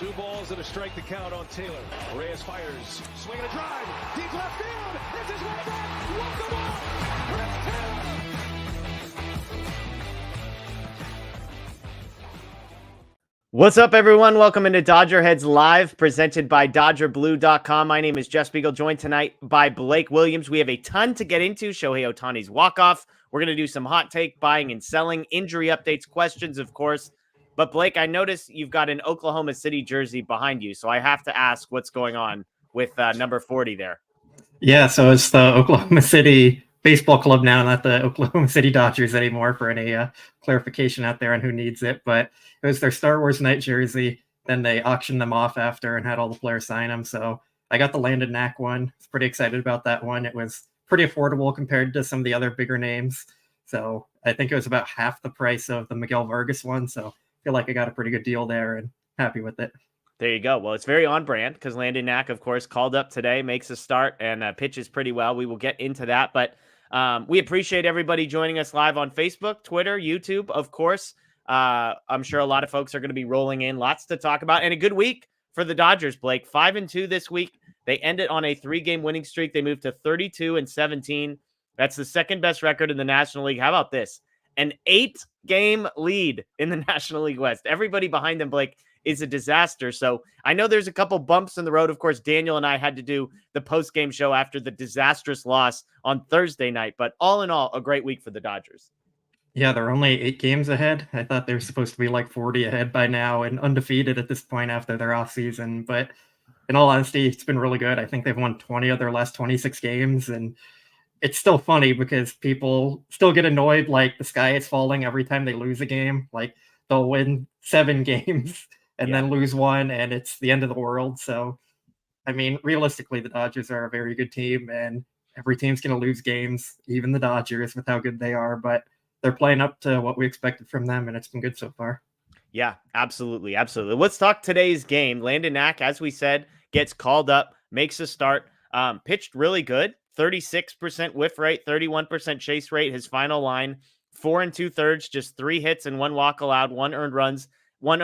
2 balls and a strike to count on Taylor. Reyes fires, swing and a drive, deep left field. It's his way back. Walk the ball. Chris Taylor. What's up, everyone? Welcome into DodgerHeads Live, presented by DodgerBlue.com. My name is Jeff Spiegel, joined tonight by Blake Williams. We have a ton to get into. Shohei Ohtani's walk-off. We're going to do some hot take, buying and selling, injury updates, questions, of course. But Blake, I noticed you've got an Oklahoma City jersey behind you, so I have to ask what's going on with number 40 there. Yeah, so it's the Oklahoma City Baseball Club now, not the Oklahoma City Dodgers anymore, for any clarification out there on who needs it. But it was their Star Wars night jersey. Then they auctioned them off after and had all the players sign them. So I got the Landon Knack one. I was pretty excited about that one. It was pretty affordable compared to some of the other bigger names. So I think it was about half the price of the Miguel Vargas one. So I feel like I got a pretty good deal there and happy with it. There you go. Well, it's very on brand because Landon Knack, of course, called up today, makes a start, and pitches pretty well. We will get into that. But we appreciate everybody joining us live on Facebook, Twitter, YouTube, of course. I'm sure a lot of folks are going to be rolling in. Lots to talk about. And a good week for the Dodgers, Blake. 5-2 this week. They ended on a 3-game winning streak. They moved to 32-17. That's the second best record in the National League. How about this? An 8-game lead in the National League West. Everybody behind them, Blake, is a disaster. So I know there's a couple bumps in the road. Of course, Daniel and I had to do the post-game show after the disastrous loss on Thursday night. But all in all, a great week for the Dodgers. Yeah, they're only 8 games ahead. I thought they were supposed to be like 40 ahead by now and undefeated at this point after their off season. But in all honesty, it's been really good. I think they've won 20 of their last 26 games. And it's still funny because people still get annoyed like the sky is falling every time they lose a game. Like they'll win 7 games and then lose one, and it's the end of the world. So, I mean, realistically, the Dodgers are a very good team, and every team's going to lose games, even the Dodgers, with how good they are. But they're playing up to what we expected from them, and it's been good so far. Yeah, absolutely. Absolutely. Let's talk today's game. Landon Knack, as we said, gets called up, makes a start, pitched really good. 36% whiff rate, 31% chase rate. His final line, 4 2/3, just 3 hits and 1 walk allowed, 1 earned run, 5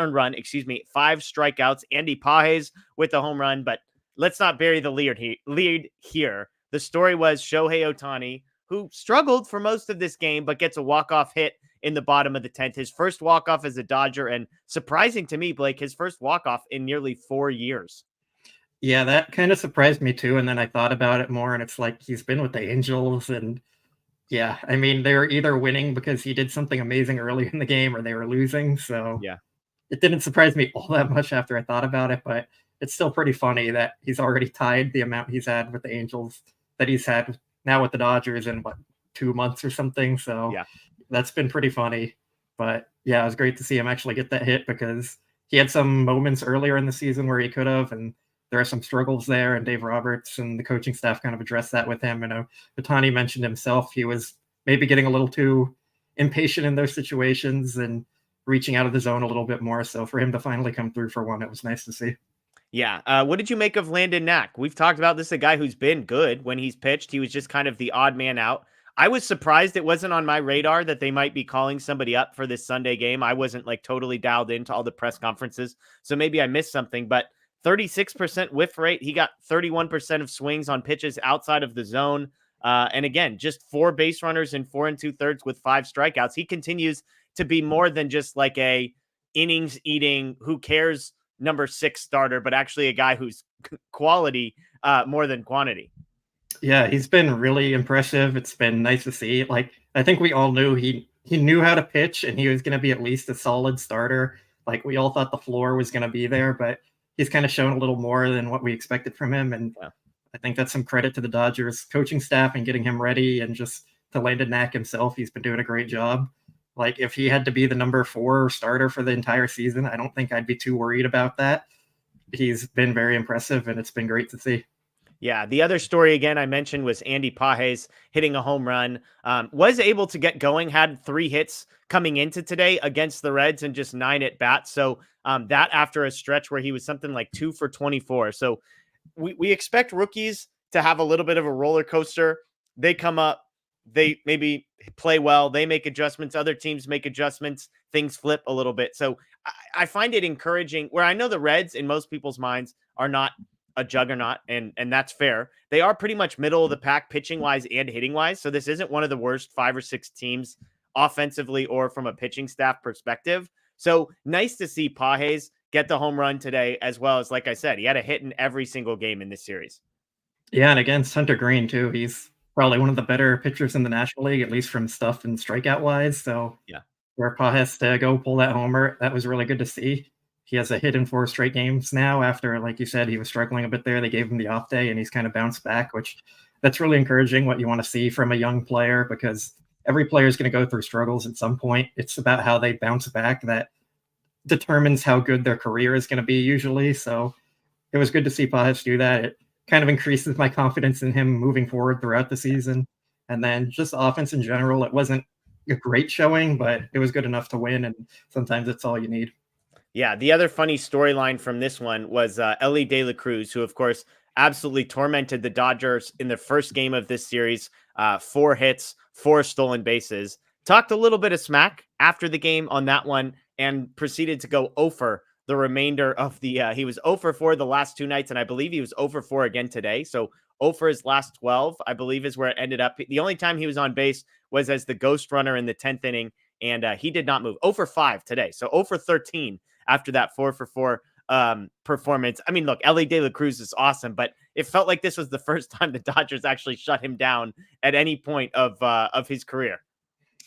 strikeouts. Andy Pages with the home run, but let's not bury the lead here. The story was Shohei Ohtani, who struggled for most of this game, but gets a walk-off hit in the bottom of the 10th. His first walk-off as a Dodger, and surprising to me, Blake, his first walk-off in nearly 4 years. Yeah, that kind of surprised me too. And then I thought about it more, and it's like he's been with the Angels, and yeah, I mean, they were either winning because he did something amazing early in the game, or they were losing. So yeah, it didn't surprise me all that much after I thought about it, but it's still pretty funny that he's already tied the amount he's had with the Angels that he's had now with the Dodgers in 2 months or something. So yeah, that's been pretty funny. But yeah, it was great to see him actually get that hit because he had some moments earlier in the season where he could have, and there are some struggles there, and Dave Roberts and the coaching staff kind of addressed that with him. And Ohtani mentioned himself, he was maybe getting a little too impatient in those situations and reaching out of the zone a little bit more. So for him to finally come through for one, it was nice to see. Yeah. What did you make of Landon Knack? We've talked about this, a guy who's been good when he's pitched. He was just kind of the odd man out. I was surprised it wasn't on my radar that they might be calling somebody up for this Sunday game. I wasn't like totally dialed into all the press conferences, so maybe I missed something, but 36% whiff rate. He got 31% of swings on pitches outside of the zone. And again, just 4 base runners in 4 2/3 with 5 strikeouts. He continues to be more than just like a innings eating, who cares, number 6 starter, but actually a guy who's quality more than quantity. Yeah, he's been really impressive. It's been nice to see. Like, I think we all knew he knew how to pitch, and he was going to be at least a solid starter. Like, we all thought the floor was going to be there, but he's kind of shown a little more than what we expected from him. And I think that's some credit to the Dodgers coaching staff and getting him ready, and just to Landon Knack himself. He's been doing a great job. Like, if he had to be the number 4 starter for the entire season, I don't think I'd be too worried about that. He's been very impressive, and it's been great to see. Yeah, the other story, again, I mentioned was Andy Pages hitting a home run. Was able to get going, had 3 hits coming into today against the Reds and just 9 at bats. So that after a stretch where he was something like 2 for 24. So we expect rookies to have a little bit of a roller coaster. They come up, they maybe play well, they make adjustments, other teams make adjustments, things flip a little bit. So I find it encouraging where I know the Reds in most people's minds are not a juggernaut, and that's fair. They are pretty much middle of the pack pitching wise and hitting wise. So this isn't one of the worst 5 or 6 teams offensively or from a pitching staff perspective. So nice to see Pages get the home run today, as well as, like I said, he had a hit in every single game in this series. Yeah, and against Hunter Green too. He's probably one of the better pitchers in the National League, at least from stuff and strikeout wise. So yeah, where Pages to go pull that homer, that was really good to see. He has a hit in 4 straight games now after, like you said, he was struggling a bit there. They gave him the off day and he's kind of bounced back, which that's really encouraging, what you want to see from a young player, because every player is going to go through struggles at some point. It's about how they bounce back that determines how good their career is going to be usually. So it was good to see Pages do that. It kind of increases my confidence in him moving forward throughout the season. And then just the offense in general, it wasn't a great showing, but it was good enough to win. And sometimes it's all you need. Yeah, the other funny storyline from this one was Elly De La Cruz, who, of course, absolutely tormented the Dodgers in the first game of this series. 4 hits, 4 stolen bases. Talked a little bit of smack after the game on that one and proceeded to go 0 for the remainder of the he was 0 for 4 the last 2 nights, and I believe he was 0 for 4 again today. So 0 for his last 12, I believe, is where it ended up. The only time he was on base was as the ghost runner in the 10th inning, and he did not move. 0 for 5 today, so 0 for 13 after that 4 for 4 performance. I mean, look, Elly De La Cruz is awesome, but it felt like this was the first time the Dodgers actually shut him down at any point of his career.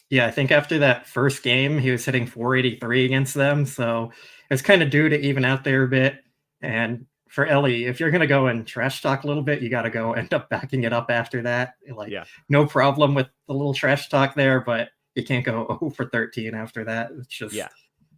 Yeah, I think after that first game, he was hitting 483 against them. So it's kind of due to even out there a bit. And for Elly, if you're going to go and trash talk a little bit, you got to go end up backing it up after that. Like, yeah, no problem with the little trash talk there, but you can't go 0 for 13 after that. It's just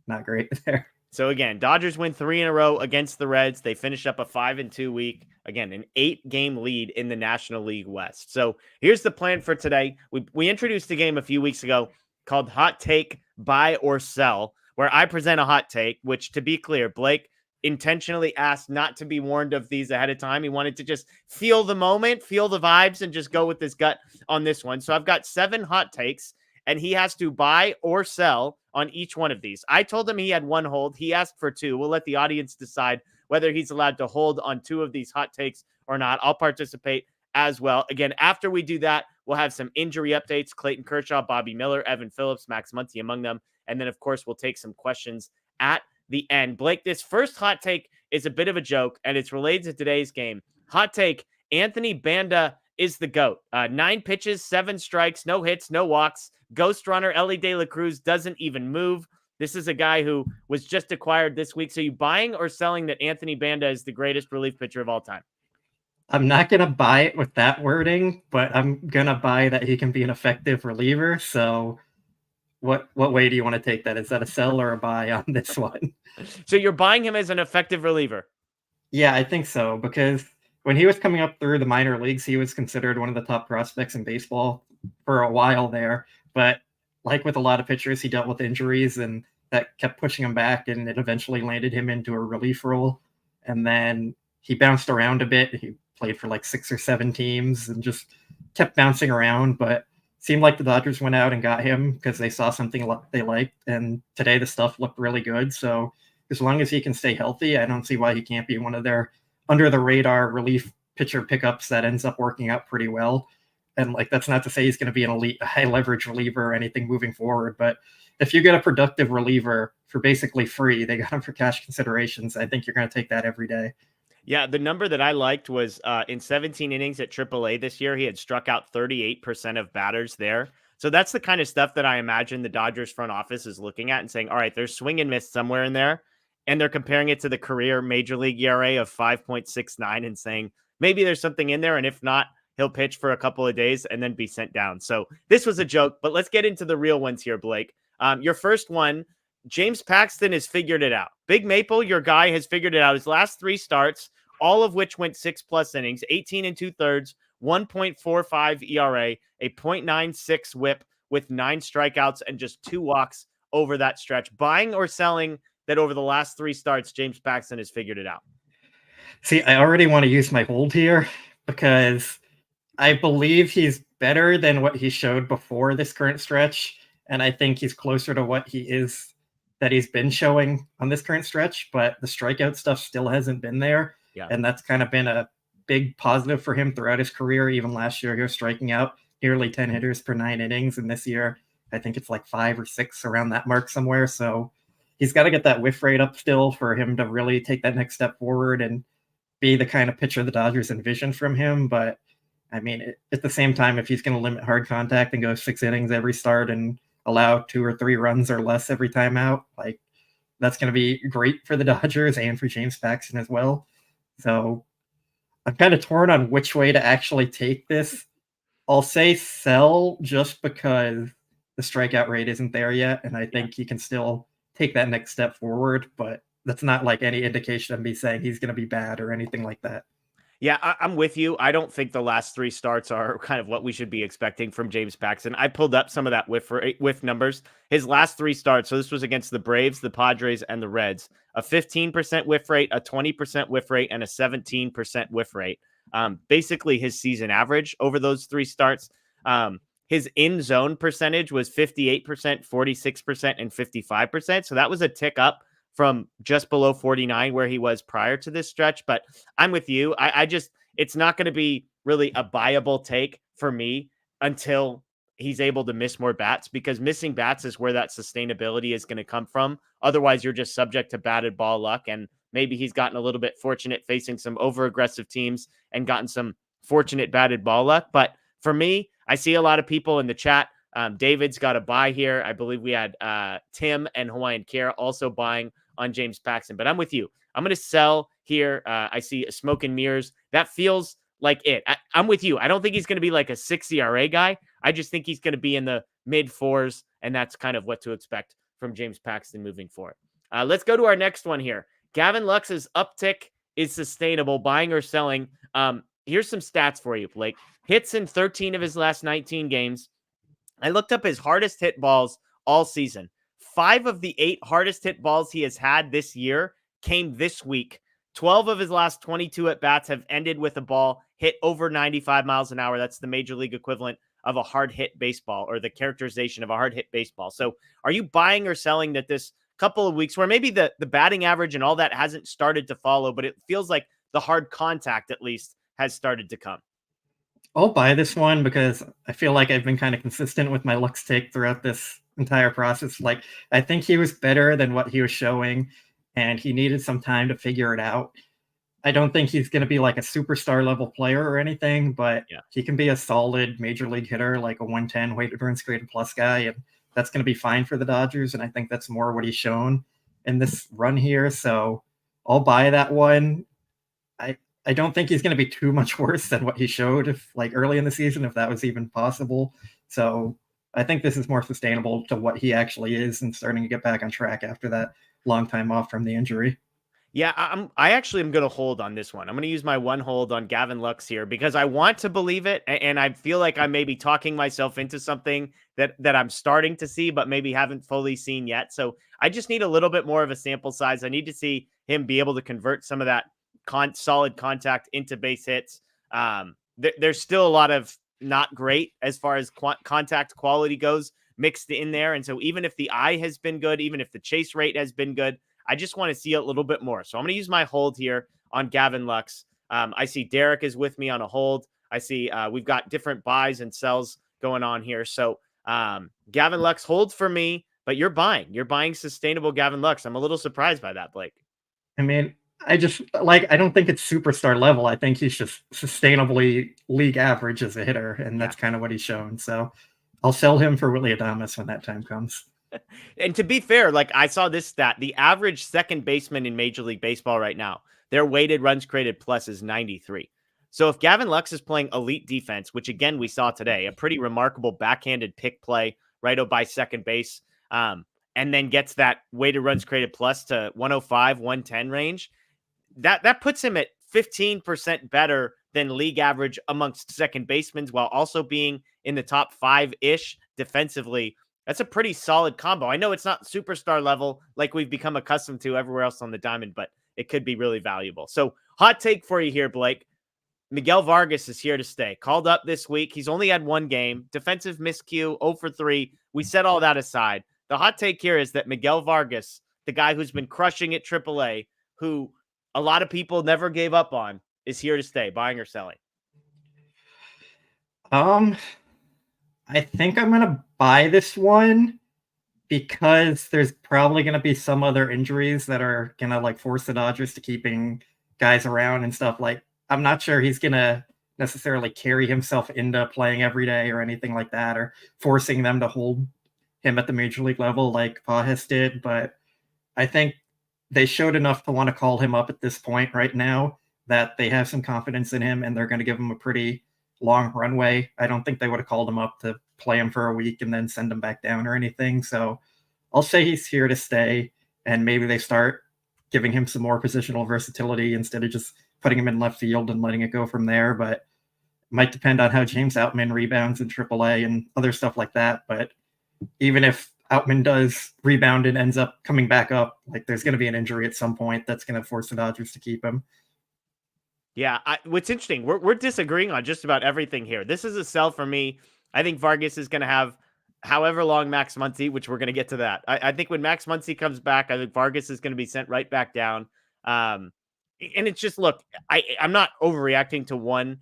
not great there. So again, Dodgers win 3 in a row against the Reds. They finish up a 5-2 week. Again, an 8-game lead in the National League West. So here's the plan for today. We introduced a game a few weeks ago called Hot Take, Buy or Sell, where I present a hot take, which, to be clear, Blake intentionally asked not to be warned of these ahead of time. He wanted to just feel the moment, feel the vibes, and just go with his gut on this one. So I've got 7 hot takes, and he has to buy or sell on each one of these. I told him he had 1 hold. He asked for 2. We'll let the audience decide whether he's allowed to hold on 2 of these hot takes or not. I'll participate as well. Again, after we do that, we'll have some injury updates. Clayton Kershaw, Bobby Miller, Evan Phillips, Max Muncy among them. And then, of course, we'll take some questions at the end. Blake, this first hot take is a bit of a joke, and it's related to today's game. Hot take, Anthony Banda is the GOAT. 9 pitches, 7 strikes, no hits, no walks. Ghost runner Elly De La Cruz doesn't even move. This is a guy who was just acquired this week. So you buying or selling that Anthony Banda is the greatest relief pitcher of all time? I'm not going to buy it with that wording, but I'm going to buy that he can be an effective reliever. So what way do you want to take that? Is that a sell or a buy on this one? So you're buying him as an effective reliever? Yeah, I think so, because when he was coming up through the minor leagues, he was considered one of the top prospects in baseball for a while there. But like with a lot of pitchers, he dealt with injuries, and that kept pushing him back, and it eventually landed him into a relief role. And then he bounced around a bit. He played for like 6 or 7 teams and just kept bouncing around. But seemed like the Dodgers went out and got him because they saw something they liked. And today the stuff looked really good. So as long as he can stay healthy, I don't see why he can't be one of their under the radar relief pitcher pickups that ends up working out pretty well. And like, that's not to say he's going to be an elite high leverage reliever or anything moving forward. But if you get a productive reliever for basically free, they got him for cash considerations. I think you're going to take that every day. Yeah, the number that I liked was in 17 innings at AAA this year, he had struck out 38% of batters there. So that's the kind of stuff that I imagine the Dodgers front office is looking at and saying, all right, there's swing and miss somewhere in there. And they're comparing it to the career major league ERA of 5.69 and saying, maybe there's something in there. And if not, he'll pitch for a couple of days and then be sent down. So this was a joke, but let's get into the real ones here, Blake. Your first one, James Paxton has figured it out. Big Maple, your guy, has figured it out. His last 3 starts, all of which went 6+ innings, 18 2/3, 1.45 ERA, a .96 whip with 9 strikeouts and just 2 walks over that stretch. Buying or selling that over the last 3 starts, James Paxton has figured it out? See, I already want to use my hold here because I believe he's better than what he showed before this current stretch, and I think he's closer to what he's been showing on this current stretch, but the strikeout stuff still hasn't been there. Yeah. And that's kind of been a big positive for him throughout his career. Even last year, he was striking out nearly 10 hitters per 9 innings. And this year, I think it's like 5 or 6 around that mark somewhere. So he's got to get that whiff rate up still for him to really take that next step forward and be the kind of pitcher the Dodgers envision from him. But I mean, at the same time, if he's going to limit hard contact and go 6 innings every start and allow 2 or 3 runs or less every time out, like that's going to be great for the Dodgers and for James Paxton as well. So I'm kind of torn on which way to actually take this. I'll say sell just because the strikeout rate isn't there yet, and I think he can still take that next step forward, but that's not like any indication of me saying he's going to be bad or anything like that. Yeah, I'm with you. I don't think the last 3 starts are kind of what we should be expecting from James Paxton. I pulled up some of that whiff numbers. His last 3 starts, so this was against the Braves, the Padres, and the Reds, a 15% whiff rate, a 20% whiff rate, and a 17% whiff rate. Basically his season average over those 3 starts. His in-zone percentage was 58%, 46%, and 55%. So that was a tick up from just below 49 where he was prior to this stretch. But I'm with you. I just, it's not going to be really a buyable take for me until he's able to miss more bats, because missing bats is where that sustainability is going to come from. Otherwise, you're just subject to batted ball luck. And maybe he's gotten a little bit fortunate facing some over-aggressive teams and gotten some fortunate batted ball luck. But for me, I see a lot of people in the chat. David's got a buy here. I believe we had Tim and Hawaiian Care also buying on James Paxton, but I'm with you. I'm going to sell here. I see smoke and mirrors. That feels like it. I'm with you. I don't think he's going to be like a 6 ERA guy. I just think he's going to be in the mid 4s, and that's kind of what to expect from James Paxton moving forward. Let's go to our next one here. Gavin Lux's uptick is sustainable, buying or selling. Here's some stats for you, Blake. Hits in 13 of his last 19 games. I looked up his hardest hit balls all season. 5 of the 8 hardest hit balls he has had this year came this week. 12 of his last 22 at-bats have ended with a ball hit over 95 miles an hour. That's the major league equivalent of a hard hit baseball, or the characterization of a hard hit baseball. So are you buying or selling that this couple of weeks where maybe the batting average and all that hasn't started to follow, but it feels like the hard contact at least has started to come? I'll buy this one because I feel like I've been kind of consistent with my Lux take throughout this entire process. Like, I think he was better than what he was showing, and he needed some time to figure it out. I don't think he's going to be like a superstar level player or anything, but he can be a solid major league hitter, like a 110 weighted runs created plus guy, and that's going to be fine for the Dodgers. And I think that's more what he's shown in this run here. So I'll buy that one. I don't think he's going to be too much worse than what he showed early in the season, if that was even possible. So I think this is more sustainable to what he actually is and starting to get back on track after that long time off from the injury. Yeah, I actually am going to hold on this one. I'm going to use my one hold on Gavin Lux here because I want to believe it, and I feel like I may be talking myself into something that I'm starting to see, but maybe haven't fully seen yet. So I just need a little bit more of a sample size. I need to see him be able to convert some of that solid contact into base hits. There's still a lot of not great as far as contact quality goes mixed in there. And so even if the eye has been good, even if the chase rate has been good, I just want to see a little bit more. So I'm going to use my hold here on Gavin Lux. I see Derek is with me on a hold. I see we've got different buys and sells going on here. So Gavin Lux hold for me, but you're buying sustainable Gavin Lux. I'm a little surprised by that, Blake. I mean, I don't think it's superstar level. I think he's just sustainably league average as a hitter, and that's kind of what he's shown. So I'll sell him for Willy Adames when that time comes. And to be fair, like I saw this stat, the average second baseman in Major League Baseball right now, their weighted runs created plus is 93. So if Gavin Lux is playing elite defense, which again we saw today, a pretty remarkable backhanded pick play right by second base, and then gets that weighted runs created plus to 105, 110 range, that puts him at 15% better than league average amongst second basemen, while also being in the top 5-ish defensively. That's a pretty solid combo. I know it's not superstar level like we've become accustomed to everywhere else on the diamond, but it could be really valuable. So hot take for you here, Blake. Miguel Vargas is here to stay. Called up this week. He's only had one game. Defensive miscue, 0 for 3. We set all that aside. The hot take here is that Miguel Vargas, the guy who's been crushing at AAA, who a lot of people never gave up on, is here to stay, buying or selling. I think I'm gonna buy this one because there's probably gonna be some other injuries that are gonna like force the Dodgers to keeping guys around and stuff. Like, I'm not sure he's gonna necessarily carry himself into playing every day or anything like that, or forcing them to hold him at the major league level like Pages did. But I think they showed enough to want to call him up at this point right now that they have some confidence in him and they're going to give him a pretty long runway. I don't think they would have called him up to play him for a week and then send him back down or anything. So I'll say he's here to stay, and maybe they start giving him some more positional versatility instead of just putting him in left field and letting it go from there. But it might depend on how James Outman rebounds in AAA and other stuff like that. But even if Outman does rebound and ends up coming back up, like, there's going to be an injury at some point that's going to force the Dodgers to keep him. Yeah, what's interesting, we're disagreeing on just about everything here. This is a sell for me. I think Vargas is going to have however long Max Muncy, which we're going to get to that. I think when Max Muncy comes back, I think Vargas is going to be sent right back down. And it's just, look, I'm not overreacting to one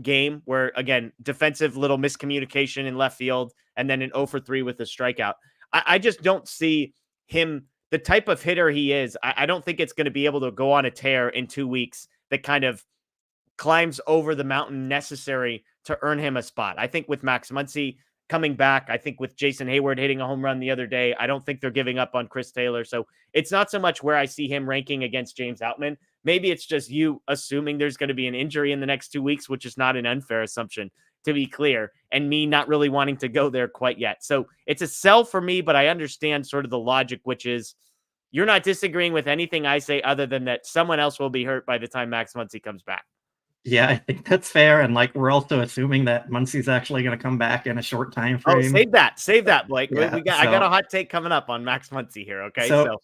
game where, again, defensive little miscommunication in left field and then an 0 for 3 with a strikeout. I just don't see him, the type of hitter he is. I don't think it's going to be able to go on a tear in 2 weeks that kind of climbs over the mountain necessary to earn him a spot. I think with Max Muncy coming back, I think with Jason Hayward hitting a home run the other day, I don't think they're giving up on Chris Taylor. So it's not so much where I see him ranking against James Outman. Maybe it's just you assuming there's going to be an injury in the next 2 weeks, which is not an unfair assumption, to be clear, and me not really wanting to go there quite yet. So it's a sell for me, but I understand sort of the logic, which is you're not disagreeing with anything I say other than that someone else will be hurt by the time Max Muncy comes back. Yeah, I think that's fair. And like, we're also assuming that Muncy's actually going to come back in a short time frame. Oh, save that, Blake. Yeah, I got a hot take coming up on Max Muncy here. Okay. So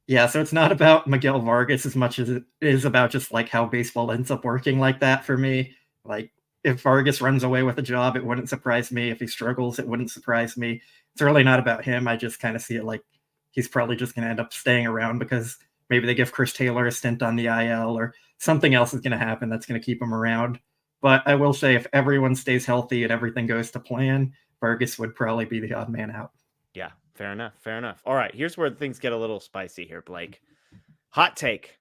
it's not about Miguel Vargas as much as it is about just like how baseball ends up working like that for me. Like, if Vargas runs away with a job, it wouldn't surprise me. If he struggles, it wouldn't surprise me. It's really not about him. I just kind of see it like he's probably just going to end up staying around because maybe they give Chris Taylor a stint on the IL or something else is going to happen that's going to keep him around. But I will say, if everyone stays healthy and everything goes to plan, Vargas would probably be the odd man out. Yeah, fair enough. All right, here's where things get a little spicy here, Blake. Hot take.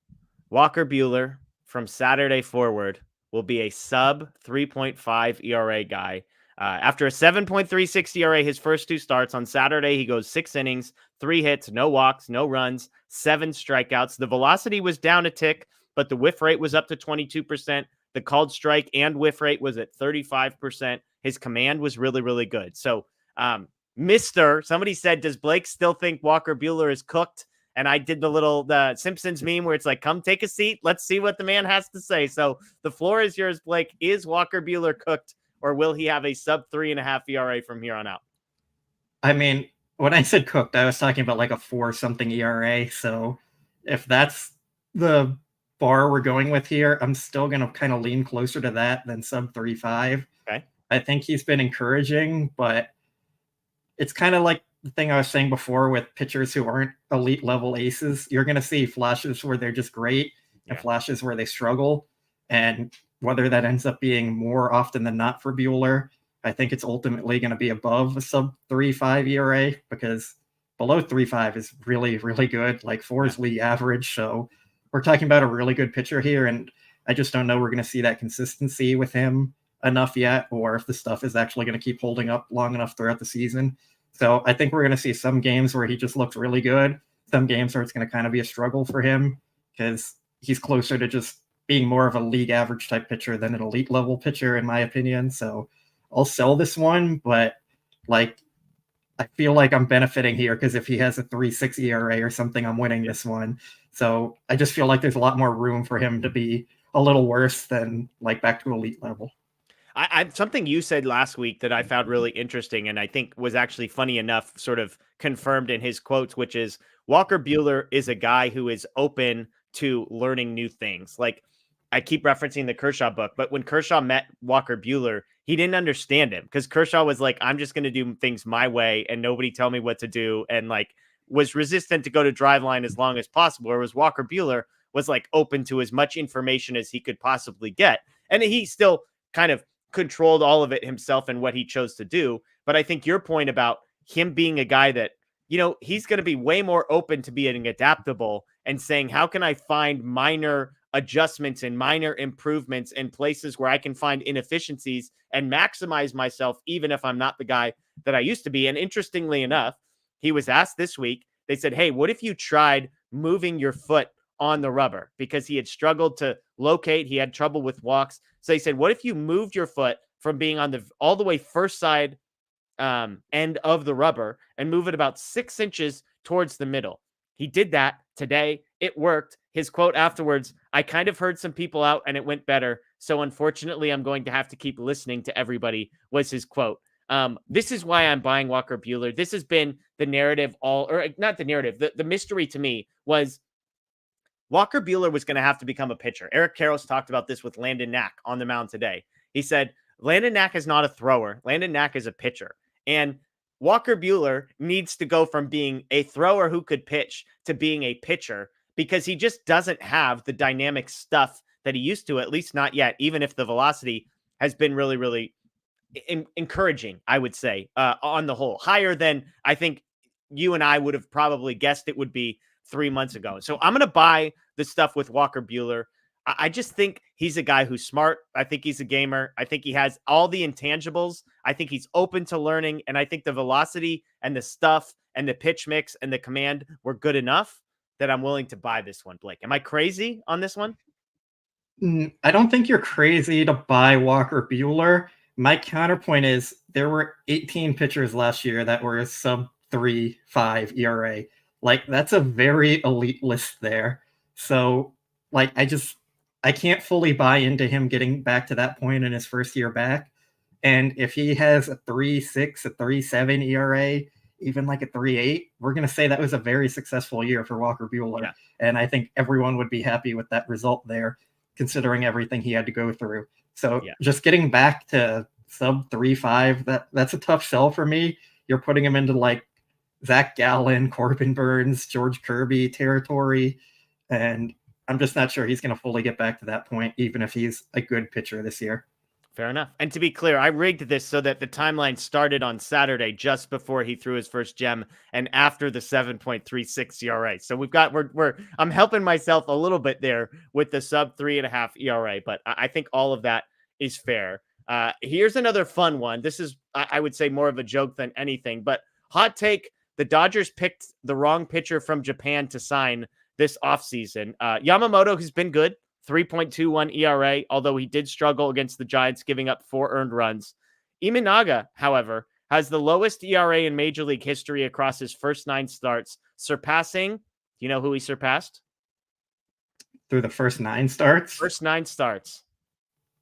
Walker Buehler from Saturday forward will be a sub 3.5 ERA guy. After a 7.36 ERA his first 2 starts, on Saturday he goes 6 innings, 3 hits, no walks, no runs, 7 strikeouts. The velocity was down a tick, but the whiff rate was up to 22%. The called strike and whiff rate was at 35%. His command was really, really good. So, somebody said, does Blake still think Walker Buehler is cooked? And I did the Simpsons meme where it's like, come take a seat. Let's see what the man has to say. So the floor is yours, Blake. Is Walker Buehler cooked, or will he have a sub 3.5 ERA from here on out? I mean, when I said cooked, I was talking about like a 4-something ERA. So if that's the bar we're going with here, I'm still going to kind of lean closer to that than sub 3.5. Okay. I think he's been encouraging, but it's kind of like the thing I was saying before with pitchers who aren't elite level aces. You're going to see flashes where they're just great and flashes where they struggle. And whether that ends up being more often than not for Buehler, I think it's ultimately going to be above a sub 3.5 ERA, because below 3.5 is really, really good. Like 4 is league average. So we're talking about a really good pitcher here. And I just don't know we're going to see that consistency with him enough yet, or if the stuff is actually going to keep holding up long enough throughout the season. So I think we're going to see some games where he just looks really good, some games where it's going to kind of be a struggle for him because he's closer to just being more of a league average type pitcher than an elite level pitcher, in my opinion. So I'll sell this one, but like, I feel like I'm benefiting here because if he has a 3.6 ERA or something, I'm winning this one. So I just feel like there's a lot more room for him to be a little worse than like back to elite level. I something you said last week that I found really interesting, and I think was actually funny enough, sort of confirmed in his quotes, which is Walker Buehler is a guy who is open to learning new things. Like, I keep referencing the Kershaw book, but when Kershaw met Walker Buehler, he didn't understand him because Kershaw was like, I'm just going to do things my way and nobody tell me what to do. And like was resistant to go to driveline as long as possible. Whereas Walker Buehler was like open to as much information as he could possibly get. And he still kind of controlled all of it himself and what he chose to do. But I think your point about him being a guy that, you know, he's going to be way more open to being adaptable and saying, how can I find minor adjustments and minor improvements in places where I can find inefficiencies and maximize myself, even if I'm not the guy that I used to be. And interestingly enough, he was asked this week, they said, hey, what if you tried moving your foot on the rubber? Because he had struggled to locate. He had trouble with walks. So they said, what if you moved your foot from being on the all the way first side end of the rubber and move it about 6 inches towards the middle? He did that today. It worked. His quote afterwards, I kind of heard some people out and it went better. So unfortunately, I'm going to have to keep listening to everybody, was his quote. This is why I'm buying Walker Buehler. This has been the narrative not the narrative. The mystery to me was Walker Buehler was going to have to become a pitcher. Eric Karros talked about this with Landon Knack on the mound today. He said, Landon Knack is not a thrower. Landon Knack is a pitcher. And Walker Buehler needs to go from being a thrower who could pitch to being a pitcher because he just doesn't have the dynamic stuff that he used to, at least not yet, even if the velocity has been really, really encouraging, I would say, on the whole. Higher than I think you and I would have probably guessed it would be 3 months ago. So I'm going to buy the stuff with Walker Buehler. I just think he's a guy who's smart. I think he's a gamer. I think he has all the intangibles. I think he's open to learning. And I think the velocity and the stuff and the pitch mix and the command were good enough that I'm willing to buy this one, Blake. Am I crazy on this one? I don't think you're crazy to buy Walker Buehler. My counterpoint is there were 18 pitchers last year that were a sub 3.5 ERA. Like, that's a very elite list there. So, like, I can't fully buy into him getting back to that point in his first year back. And if he has a 3.6, a 3.7 ERA, even like a 3.8, we're going to say that was a very successful year for Walker Buehler. Yeah. And I think everyone would be happy with that result there, considering everything he had to go through. So just getting back to sub 3.5, that's a tough sell for me. You're putting him into like Zach Gallen, Corbin Burns, George Kirby territory. And I'm just not sure he's going to fully get back to that point, even if he's a good pitcher this year. Fair enough. And to be clear, I rigged this so that the timeline started on Saturday, just before he threw his first gem and after the 7.36 ERA. So I'm helping myself a little bit there with the sub 3.5 ERA, but I think all of that is fair. Here's another fun one. This is, I would say, more of a joke than anything, but hot take. The Dodgers picked the wrong pitcher from Japan to sign this offseason. Yamamoto has been good, 3.21 ERA, although he did struggle against the Giants, giving up 4 earned runs. Imanaga, however, has the lowest ERA in Major League history across his first 9 starts, surpassing, do you know who he surpassed? Through the first 9 starts? First 9 starts.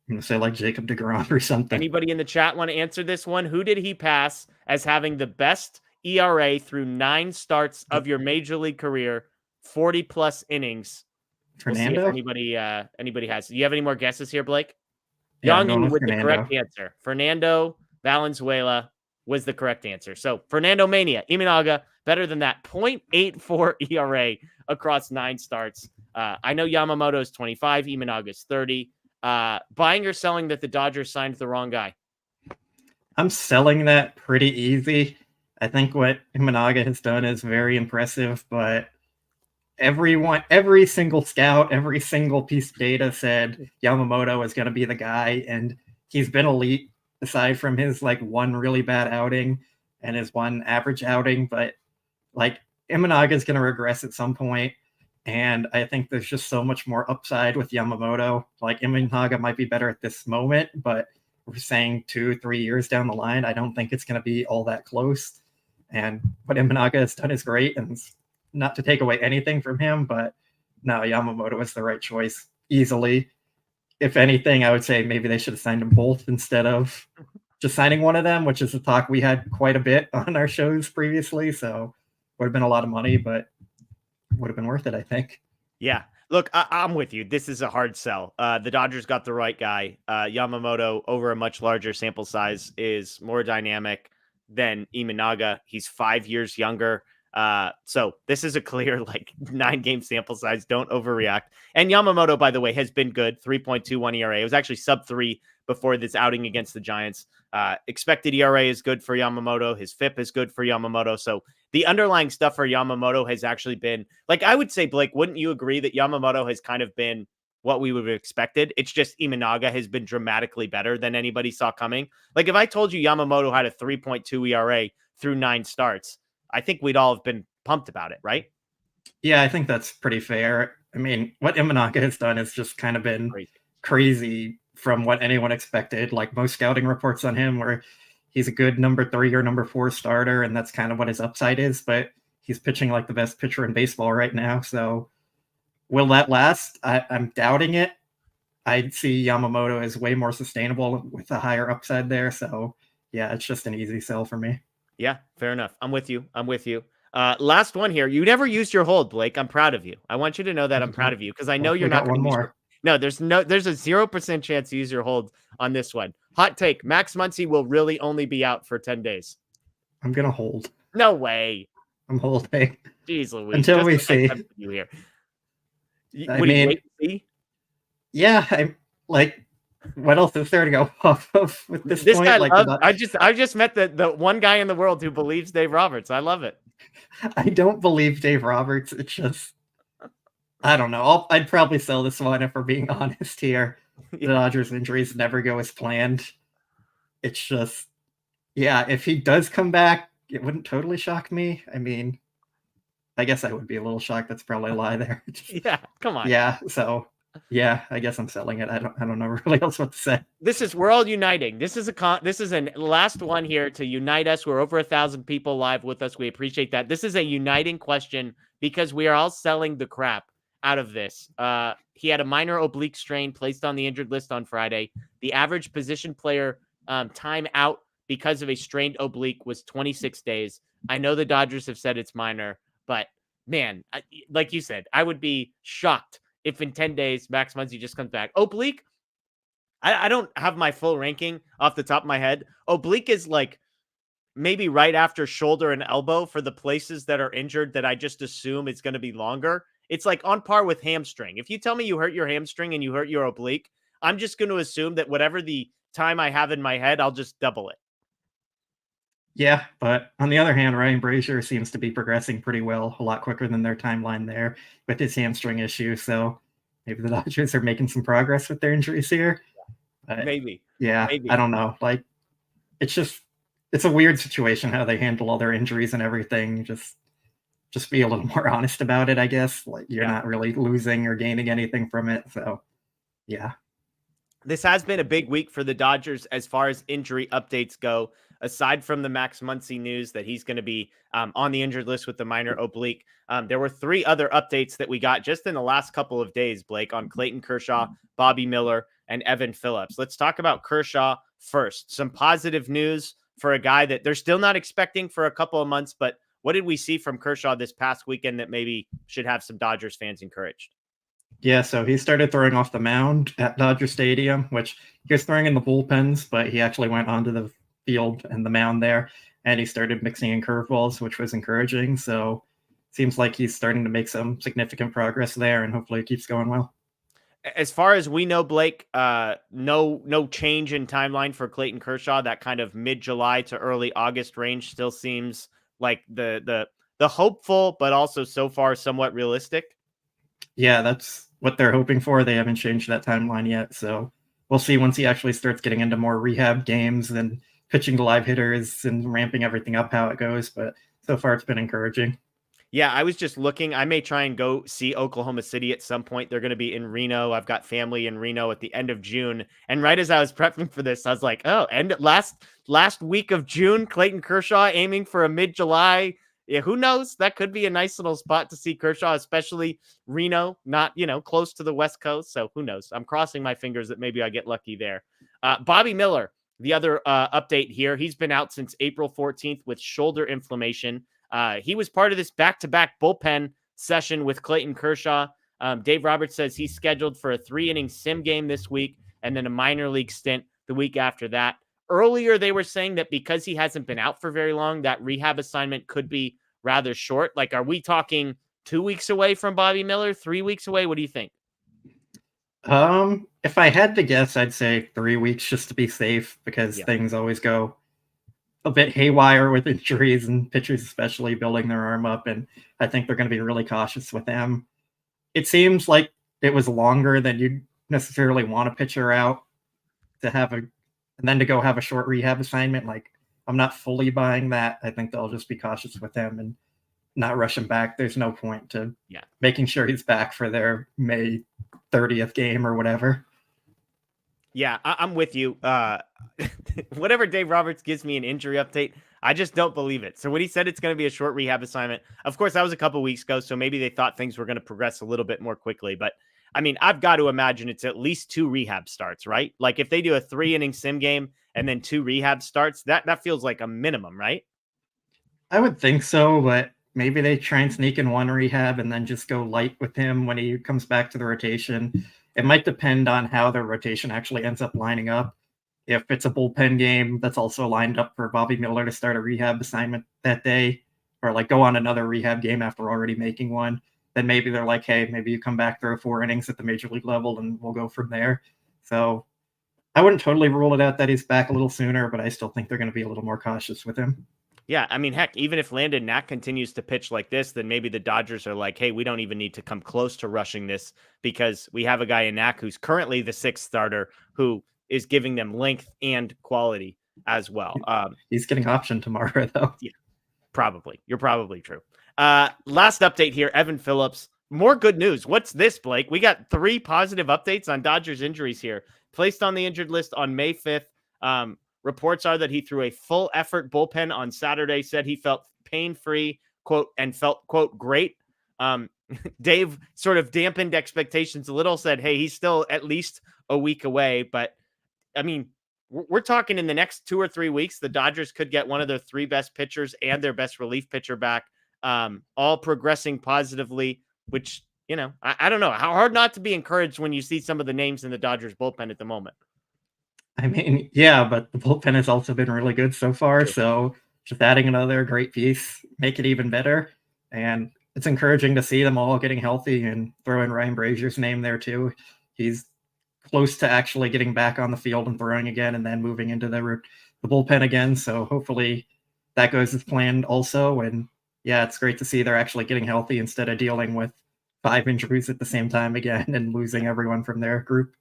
I'm going to say like Jacob deGrom or something. Anybody in the chat want to answer this one? Who did he pass as having the best ERA through 9 starts of your Major League career, 40-plus innings? Fernando? We'll see if anybody has. Do you have any more guesses here, Blake? Yeah, Young with Fernando. The correct answer. Fernando Valenzuela was the correct answer. So Fernando Mania, Imanaga, better than that. 0.84 ERA across 9 starts. I know Yamamoto is 25. Imanaga is 30. Buying or selling that the Dodgers signed the wrong guy? I'm selling that pretty easy. I think what Imanaga has done is very impressive, but every single scout, every single piece of data said Yamamoto is going to be the guy, and he's been elite aside from his like one really bad outing and his one average outing. But like Imanaga is going to regress at some point, and I think there's just so much more upside with Yamamoto. Like Imanaga might be better at this moment, but we're saying 2-3 years down the line, I don't think it's going to be all that close. And what Imanaga has done is great, and not to take away anything from him, but no, Yamamoto was the right choice easily. If anything, I would say maybe they should have signed them both instead of just signing one of them, which is a talk we had quite a bit on our shows previously. So would have been a lot of money, but would have been worth it, I think. Yeah. Look, I'm with you. This is a hard sell. The Dodgers got the right guy. Yamamoto, over a much larger sample size, is more dynamic than Imanaga. He's 5 years younger. So this is a clear, 9-game sample size. Don't overreact. And Yamamoto, by the way, has been good. 3.21 ERA. It was actually sub 3 before this outing against the Giants. Expected ERA is good for Yamamoto. His FIP is good for Yamamoto. So the underlying stuff for Yamamoto has actually been, I would say, Blake, wouldn't you agree that Yamamoto has kind of been what we would have expected? It's just Imanaga has been dramatically better than anybody saw coming. If I told you Yamamoto had a 3.2 ERA through 9 starts, I think we'd all have been pumped about it, right? Yeah, I think that's pretty fair. I mean, what Imanaga has done has just kind of been crazy from what anyone expected. Most scouting reports on him where he's a good number 3 or number 4 starter, and that's kind of what his upside is, but he's pitching like the best pitcher in baseball right now. So will that last? I'm doubting it. I see Yamamoto as way more sustainable with a higher upside there. So yeah, it's just an easy sell for me. Yeah, fair enough. I'm with you. Last one here. You never used your hold, Blake. I'm proud of you. I want you to know that I'm proud of you because I know you're not one more. No, there's a 0% chance to use your hold on this one. Hot take. Max Muncy will really only be out for 10 days. I'm going to hold. No way. I'm holding. Jeez Louise. Until we see. You here. I mean, wait to see? Yeah, I'm what else is there to go off of with this point? I just met the one guy in the world who believes Dave Roberts. I love it. I don't believe Dave Roberts. It's just, I don't know. I'd probably sell this one if we're being honest here. The Dodgers injuries never go as planned. It's just, yeah, if he does come back, it wouldn't totally shock me. I mean, I guess I would be a little shocked. That's probably a lie there. Yeah, come on. Yeah, so yeah, I guess I'm selling it. I don't know really else what to say. We're all uniting. This is a last one here to unite us. We're over 1,000 people live with us. We appreciate that. This is a uniting question because we are all selling the crap out of this. He had a minor oblique strain placed on the injured list on Friday. The average position player time out because of a strained oblique was 26 days. I know the Dodgers have said it's minor, but man, like you said, I would be shocked if in 10 days, Max Muncy just comes back. Oblique, I don't have my full ranking off the top of my head. Oblique is maybe right after shoulder and elbow for the places that are injured that I just assume it's going to be longer. It's on par with hamstring. If you tell me you hurt your hamstring and you hurt your oblique, I'm just going to assume that whatever the time I have in my head, I'll just double it. Yeah, but on the other hand, Ryan Brazier seems to be progressing pretty well, a lot quicker than their timeline there with his hamstring issue. So maybe the Dodgers are making some progress with their injuries here. Maybe. Yeah, maybe. I don't know. It's a weird situation how they handle all their injuries and everything. Just be a little more honest about it, I guess. You're not really losing or gaining anything from it. So, yeah. This has been a big week for the Dodgers as far as injury updates go. Aside from the Max Muncy news that he's going to be on the injured list with the minor oblique, there were 3 other updates that we got just in the last couple of days, Blake, on Clayton Kershaw, Bobby Miller, and Evan Phillips. Let's talk about Kershaw first. Some positive news for a guy that they're still not expecting for a couple of months, but what did we see from Kershaw this past weekend that maybe should have some Dodgers fans encouraged? Yeah, so he started throwing off the mound at Dodger Stadium, which he was throwing in the bullpens, but he actually went onto the field and the mound there, and he started mixing in curveballs, which was encouraging. So seems like he's starting to make some significant progress there, and hopefully it keeps going well. As far as we know, Blake, no change in timeline for Clayton Kershaw. That kind of mid-July to early August range still seems like the hopeful, but also so far somewhat realistic. Yeah, that's what they're hoping for. They haven't changed that timeline yet, so we'll see once he actually starts getting into more rehab games and pitching to live hitters and ramping everything up how it goes. But so far, it's been encouraging. Yeah, I was just looking. I may try and go see Oklahoma City at some point. They're going to be in Reno. I've got family in Reno at the end of June. And right as I was prepping for this, I was like, oh, and last week of June, Clayton Kershaw aiming for a mid-July. Yeah, who knows? That could be a nice little spot to see Kershaw, especially Reno, not, close to the West Coast. So who knows? I'm crossing my fingers that maybe I get lucky there. Bobby Miller, the other update here. He's been out since April 14th with shoulder inflammation. He was part of this back-to-back bullpen session with Clayton Kershaw. Dave Roberts says he's scheduled for a 3-inning sim game this week and then a minor league stint the week after that. Earlier, they were saying that because he hasn't been out for very long, that rehab assignment could be rather short. Like, are we talking 2 weeks away from Bobby Miller, 3 weeks away? What do you think? If I had to guess, I'd say 3 weeks just to be safe because things always go a bit haywire with injuries and pitchers especially building their arm up, and I think they're going to be really cautious with them. It seems like it was longer than you'd necessarily want a pitcher out to have and then to go have a short rehab assignment. Like, I'm not fully buying that. I think they'll just be cautious with him and not rush him back. There's no point to making sure he's back for their May 30th game or whatever. Yeah, I'm with you. Whatever Dave Roberts gives me an injury update, I just don't believe it. So when he said it's going to be a short rehab assignment, of course, that was a couple weeks ago. So maybe they thought things were going to progress a little bit more quickly. But I mean, I've got to imagine it's at least 2 rehab starts, right? Like if they do a 3-inning sim game and then 2 rehab starts, that feels like a minimum, right? I would think so, but maybe they try and sneak in 1 rehab and then just go light with him when he comes back to the rotation. It might depend on how the rotation actually ends up lining up. If it's a bullpen game that's also lined up for Bobby Miller to start a rehab assignment that day, or like go on another rehab game after already making one, then maybe they're like, hey, maybe you come back, throw 4 innings at the major league level, and we'll go from there. So I wouldn't totally rule it out that he's back a little sooner, but I still think they're going to be a little more cautious with him. Yeah, I mean, heck, even if Landon Knack continues to pitch like this, then maybe the Dodgers are like, hey, we don't even need to come close to rushing this because we have a guy in Knack who's currently the 6th starter who is giving them length and quality as well. He's getting optioned tomorrow, though. Yeah, probably. You're probably true. Last update here, Evan Phillips. More good news. What's this, Blake? We got 3 positive updates on Dodgers injuries here. Placed on the injured list on May 5th. Reports are that he threw a full effort bullpen on Saturday, said he felt pain-free, quote, and felt, quote, great. Dave sort of dampened expectations a little, said, hey, he's still at least a week away. But, I mean, we're talking in the next 2 or 3 weeks, the Dodgers could get one of their 3 best pitchers and their best relief pitcher back, all progressing positively, which, you know, I don't know. How hard not to be encouraged when you see some of the names in the Dodgers bullpen at the moment. I mean, yeah, but the bullpen has also been really good so far. So just adding another great piece, make it even better. And it's encouraging to see them all getting healthy and throw in Ryan Brazier's name there too. He's close to actually getting back on the field and throwing again and then moving into the bullpen again. So hopefully that goes as planned also. And yeah, it's great to see they're actually getting healthy instead of dealing with 5 injuries at the same time again and losing everyone from their group.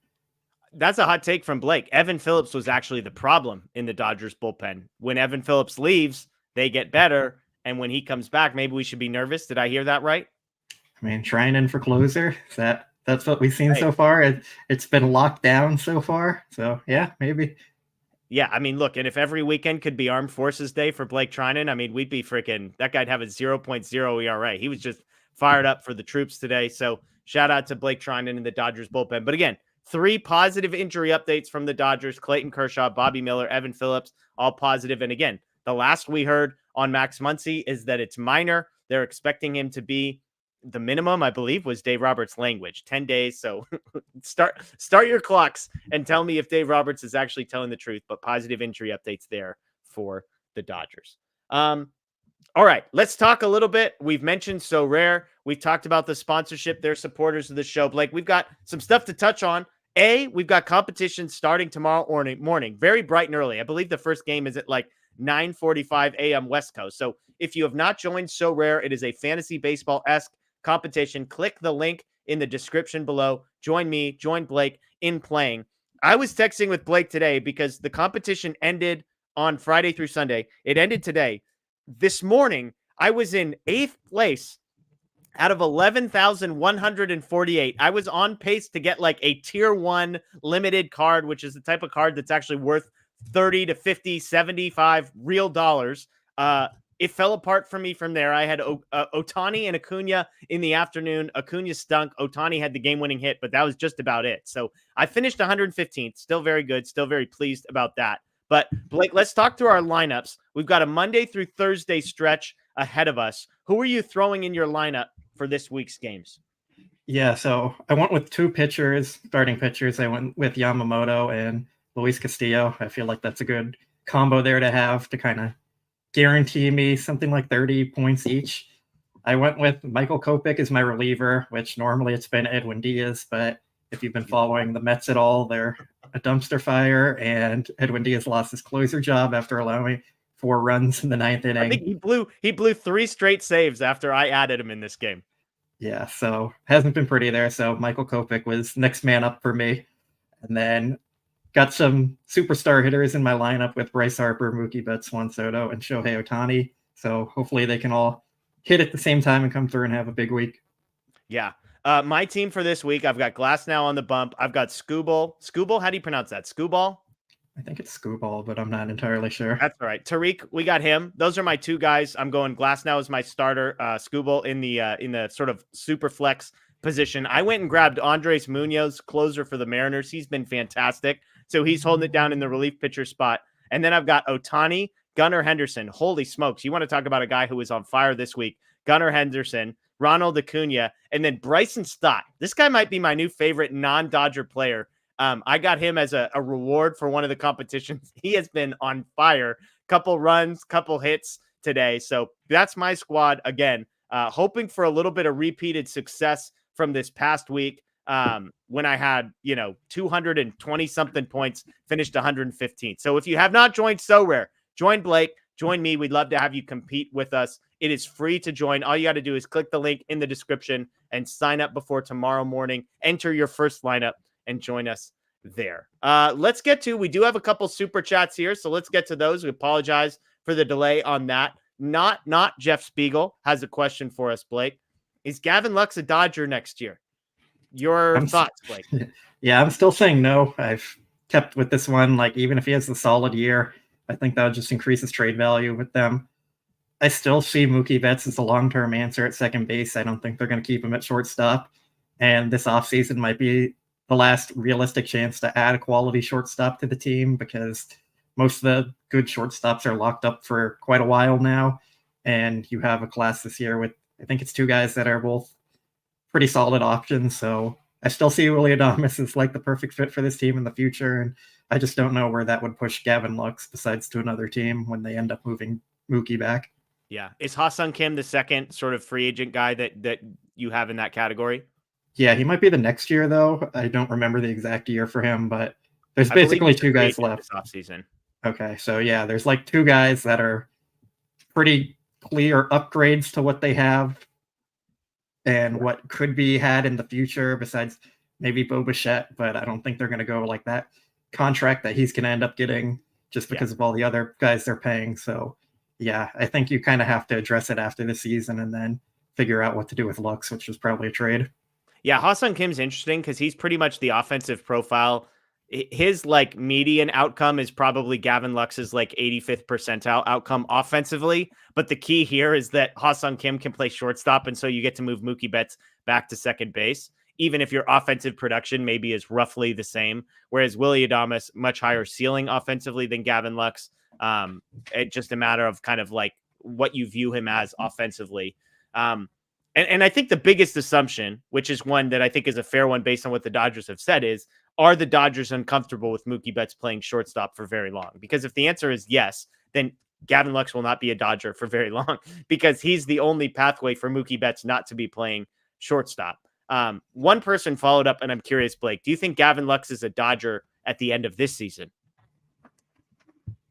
That's a hot take from Blake. Evan Phillips was actually the problem in the Dodgers bullpen. When Evan Phillips leaves, they get better. And when he comes back, maybe we should be nervous. Did I hear that right? I mean, trying in for closer. That's what we've seen so far. It's been locked down so far. So yeah, maybe. Yeah, I mean, look, and if every weekend could be Armed Forces Day for Blake Trinan, I mean, we'd be freaking, that guy'd have a 0.0 ERA. He was just fired up for the troops today. So shout out to Blake Trinan in the Dodgers bullpen. But again, 3 positive injury updates from the Dodgers: Clayton Kershaw, Bobby Miller, Evan Phillips, all positive. And again, the last we heard on Max Muncy is that it's minor. They're expecting him to be the minimum, I believe, was Dave Roberts' language, 10 days. So start your clocks and tell me if Dave Roberts is actually telling the truth, but positive injury updates there for the Dodgers. All right, let's talk a little bit. We've mentioned So Rare. We've talked about the sponsorship. They're supporters of the show. Blake, we've got some stuff to touch on. We've got competition starting tomorrow morning, very bright and early. I believe the first game is at like 9:45 a.m. West Coast. So if you have not joined So Rare, it is a fantasy baseball-esque competition. Click the link in the description below. Join me, join Blake in playing. I was texting with Blake today because the competition ended on Friday through Sunday. It ended today. This morning, I was in 8th place out of 11,148. I was on pace to get like a tier 1 limited card, which is the type of card that's actually worth 30 to 50, 75 real dollars. It fell apart for me from there. I had Ohtani and Acuna in the afternoon. Acuna stunk. Ohtani had the game-winning hit, but that was just about it. So I finished 115th. Still very good. Still very pleased about that. But Blake, let's talk through our lineups. We've got a Monday through Thursday stretch ahead of us. Who are you throwing in your lineup for this week's games? Yeah, so I went with two pitchers, starting pitchers. I went with Yamamoto and Luis Castillo. I feel like that's a good combo there to have to kind of guarantee me something like 30 points each. I went with Michael Kopech as my reliever, which normally it's been Edwin Diaz, but if you've been following the Mets at all, they're a dumpster fire, and Edwin Diaz lost his closer job after allowing 4 runs in the 9th inning. I think he blew 3 straight saves after I added him in this game. Yeah, so hasn't been pretty there. So Michael Kopech was next man up for me. And then got some superstar hitters in my lineup with Bryce Harper, Mookie Betts, Juan Soto, and Shohei Ohtani. So hopefully they can all hit at the same time and come through and have a big week. Yeah. My team for this week, I've got Glasnow on the bump. I've got Skubal. How do you pronounce that? Skubal? I think it's Scooball, but I'm not entirely sure. That's all right. Tariq, we got him. Those are my 2 guys. I'm going Glasnow as my starter. Skubal in the sort of super flex position. I went and grabbed Andres Munoz, closer for the Mariners. He's been fantastic. So he's holding it down in the relief pitcher spot. And then I've got Ohtani, Gunnar Henderson. Holy smokes. You want to talk about a guy who was on fire this week. Gunnar Henderson, Ronald Acuna, and then Bryson Stott. This guy might be my new favorite non-Dodger player. I got him as a reward for one of the competitions. He has been on fire. Couple runs, couple hits today. So that's my squad again. Hoping for a little bit of repeated success from this past week when I had, 220 something points, finished 115. So if you have not joined So Rare, join Blake, join me. We'd love to have you compete with us. It is free to join. All you got to do is click the link in the description and sign up before tomorrow morning. Enter your first lineup and join us there. We do have a couple super chats here, so let's get to those. We apologize for the delay on that. Not Jeff Spiegel has a question for us, Blake. Is Gavin Lux a Dodger next year? Your thoughts, Blake? Yeah, I'm still saying no. I've kept with this one. Like, even if he has a solid year, I think that would just increase his trade value with them. I still see Mookie Betts as a long-term answer at second base. I don't think they're going to keep him at shortstop. And this offseason might be the last realistic chance to add a quality shortstop to the team, because most of the good shortstops are locked up for quite a while now. And you have a class this year with, I think it's 2 guys that are both pretty solid options. So I still see Willy Adames as like the perfect fit for this team in the future. And I just don't know where that would push Gavin Lux besides to another team when they end up moving Mookie back. Yeah. Is Ha-Seong Kim the second sort of free agent guy that you have in that category? Yeah, he might be the next year, though. I don't remember the exact year for him, but there's basically 2 guys left. This offseason. Okay, so yeah, there's like 2 guys that are pretty clear upgrades to what they have and what could be had in the future, besides maybe Bo Bichette, but I don't think they're going to go like that contract that he's going to end up getting just because of all the other guys they're paying. So yeah, I think you kind of have to address it after the season and then figure out what to do with Lux, which is probably a trade. Yeah, Ha-Seong Kim's interesting because he's pretty much the offensive profile. His like median outcome is probably Gavin Lux's like 85th percentile outcome offensively. But the key here is that Ha-Seong Kim can play shortstop, and so you get to move Mookie Betts back to second base, even if your offensive production maybe is roughly the same. Whereas Willy Adames, much higher ceiling offensively than Gavin Lux. It's just a matter of kind of like what you view him as offensively. And I think the biggest assumption, which is one that I think is a fair one based on what the Dodgers have said, is, are the Dodgers uncomfortable with Mookie Betts playing shortstop for very long? Because if the answer is yes, then Gavin Lux will not be a Dodger for very long, because he's the only pathway for Mookie Betts not to be playing shortstop. One person followed up, and I'm curious, Blake, do you think Gavin Lux is a Dodger at the end of this season?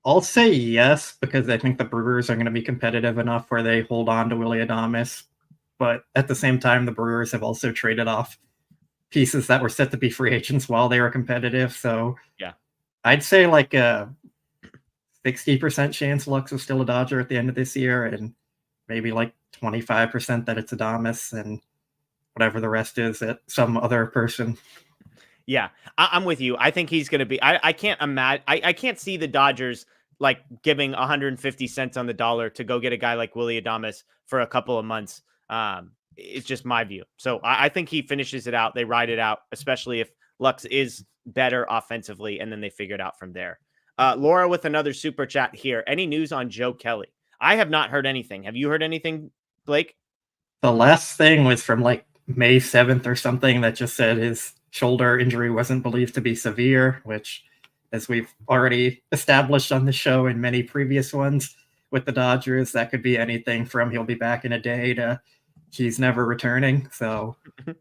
I'll say yes, because I think the Brewers are going to be competitive enough where they hold on to Willy Adames. But at the same time, the Brewers have also traded off pieces that were set to be free agents while they were competitive. So yeah, I'd say like a 60% chance Lux is still a Dodger at the end of this year, and maybe like 25% that it's Adames, and whatever the rest is at some other person. Yeah, I'm with you. I think he's going to be, I can't imagine, I can't see the Dodgers like giving 150 cents on the dollar to go get a guy like Willy Adames for a couple of months. It's just my view. So I think he finishes it out. They ride it out, especially if Lux is better offensively, and then they figure it out from there. Laura with another super chat here. Any news on Joe Kelly? I have not heard anything. Have you heard anything, Blake? The last thing was from like May 7th or something that just said his shoulder injury wasn't believed to be severe, which, as we've already established on the show and many previous ones with the Dodgers, that could be anything from he'll be back in a day to he's never returning. So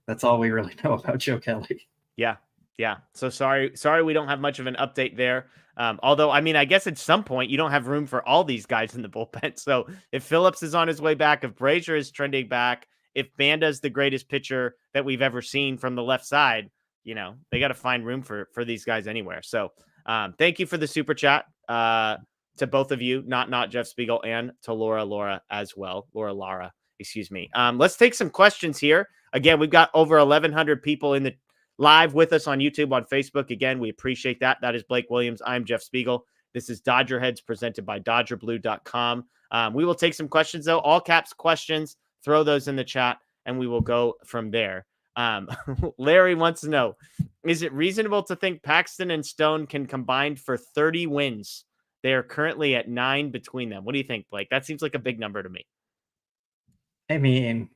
that's all we really know about Joe Kelly. Yeah. Yeah. So sorry we don't have much of an update there. Although, I mean, I guess at some point you don't have room for all these guys in the bullpen. So if Phillips is on his way back, if Brazier is trending back, if Banda's the greatest pitcher that we've ever seen from the left side, they got to find room for these guys anywhere. So thank you for the super chat to both of you, not Jeff Spiegel, and to Laura as well. Lara, excuse me. Let's take some questions here. Again, we've got over 1,100 people in the live with us on YouTube, on Facebook. Again, we appreciate that. That is Blake Williams. I'm Jeff Spiegel. This is DodgerHeads presented by DodgerBlue.com. We will take some questions, though. All caps questions. Throw those in the chat, and we will go from there. Larry wants to know, is it reasonable to think Paxton and Stone can combine for 30 wins? They are currently at 9 between them. What do you think, Blake? That seems like a big number to me. I mean,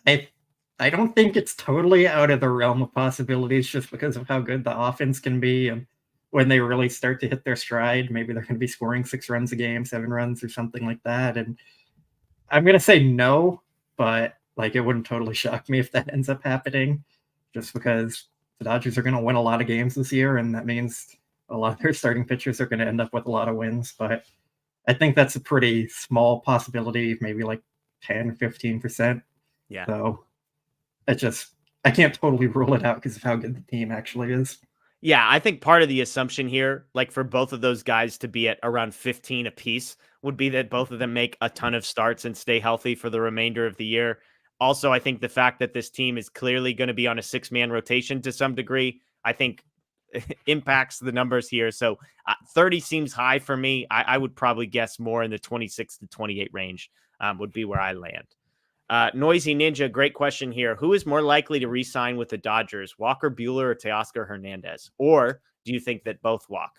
I don't think it's totally out of the realm of possibilities just because of how good the offense can be. And when they really start to hit their stride, maybe they're going to be scoring 6 runs a game, 7 runs or something like that. And I'm going to say no, but it wouldn't totally shock me if that ends up happening just because the Dodgers are going to win a lot of games this year. And that means a lot of their starting pitchers are going to end up with a lot of wins. But I think that's a pretty small possibility, maybe 10, 15%. Yeah. So I can't totally rule it out because of how good the team actually is. Yeah, I think part of the assumption here, for both of those guys to be at around 15 apiece, would be that both of them make a ton of starts and stay healthy for the remainder of the year. Also, I think the fact that this team is clearly going to be on a 6-man rotation to some degree, I think impacts the numbers here. So 30 seems high for me. I would probably guess more in the 26 to 28 range would be where I land. Noisy Ninja, great question here. Who is more likely to re-sign with the Dodgers, Walker Buehler or Teoscar Hernandez? Or do you think that both walk?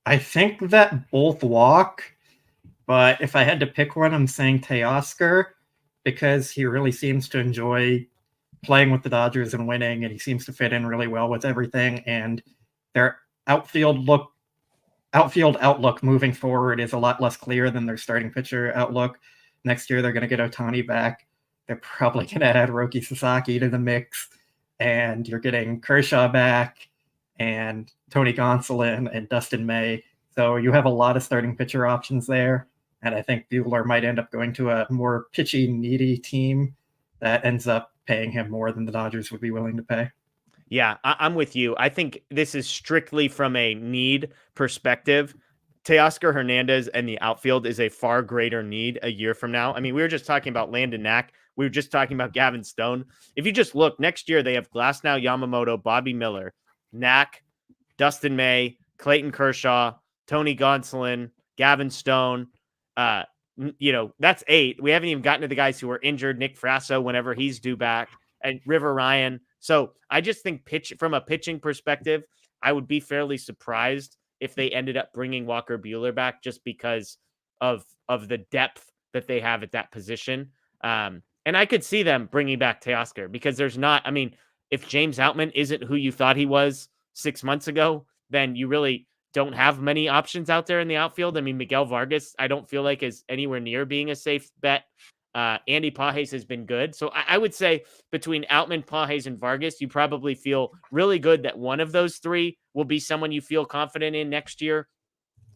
I think that both walk, but if I had to pick one, I'm saying Teoscar because he really seems to enjoy playing with the Dodgers and winning, and he seems to fit in really well with everything. And their outfield outlook moving forward is a lot less clear than their starting pitcher outlook. Next year, they're going to get Ohtani back. They're probably going to add Roki Sasaki to the mix. And you're getting Kershaw back and Tony Gonsolin and Dustin May. So you have a lot of starting pitcher options there. And I think Buehler might end up going to a more pitchy-needy team that ends up paying him more than the Dodgers would be willing to pay. Yeah, I'm with you. I think this is strictly from a need perspective. Teoscar Hernandez and the outfield is a far greater need a year from now. I mean, we were just talking about Landon Knack. We were just talking about Gavin Stone. If you just look, next year they have Glasnow, Yamamoto, Bobby Miller, Knack, Dustin May, Clayton Kershaw, Tony Gonsolin, Gavin Stone. That's 8. We haven't even gotten to the guys who are injured. Nick Frasso, whenever he's due back, and River Ryan. So I just think from a pitching perspective, I would be fairly surprised if they ended up bringing Walker Buehler back just because of the depth that they have at that position. And I could see them bringing back Teoscar because if James Outman isn't who you thought he was 6 months ago, then you really don't have many options out there in the outfield. I mean, Miguel Vargas, I don't feel like is anywhere near being a safe bet. Andy Pages has been good. So I would say between Outman, Pages, and Vargas, you probably feel really good that one of those 3 will be someone you feel confident in next year.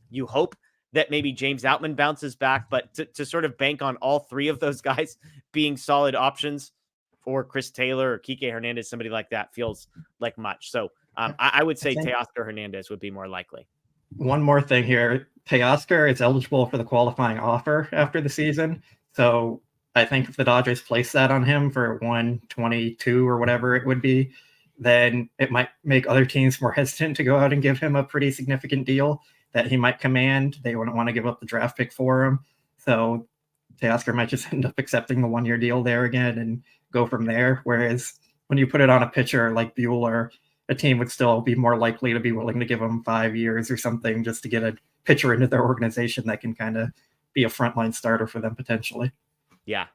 You hope that maybe James Outman bounces back, but to sort of bank on all 3 of those guys being solid options for Chris Taylor or Kike Hernandez, somebody like that feels like much. So I would say Teoscar Hernandez would be more likely. One more thing here. Teoscar is eligible for the qualifying offer after the season. So I think if the Dodgers place that on him for 122 or whatever it would be, then it might make other teams more hesitant to go out and give him a pretty significant deal that he might command. They wouldn't want to give up the draft pick for him. So Teoscar might just end up accepting the 1-year deal there again and go from there. Whereas when you put it on a pitcher like Buehler, a team would still be more likely to be willing to give him 5 years or something just to get a pitcher into their organization that can kind of be a frontline starter for them potentially. Yeah.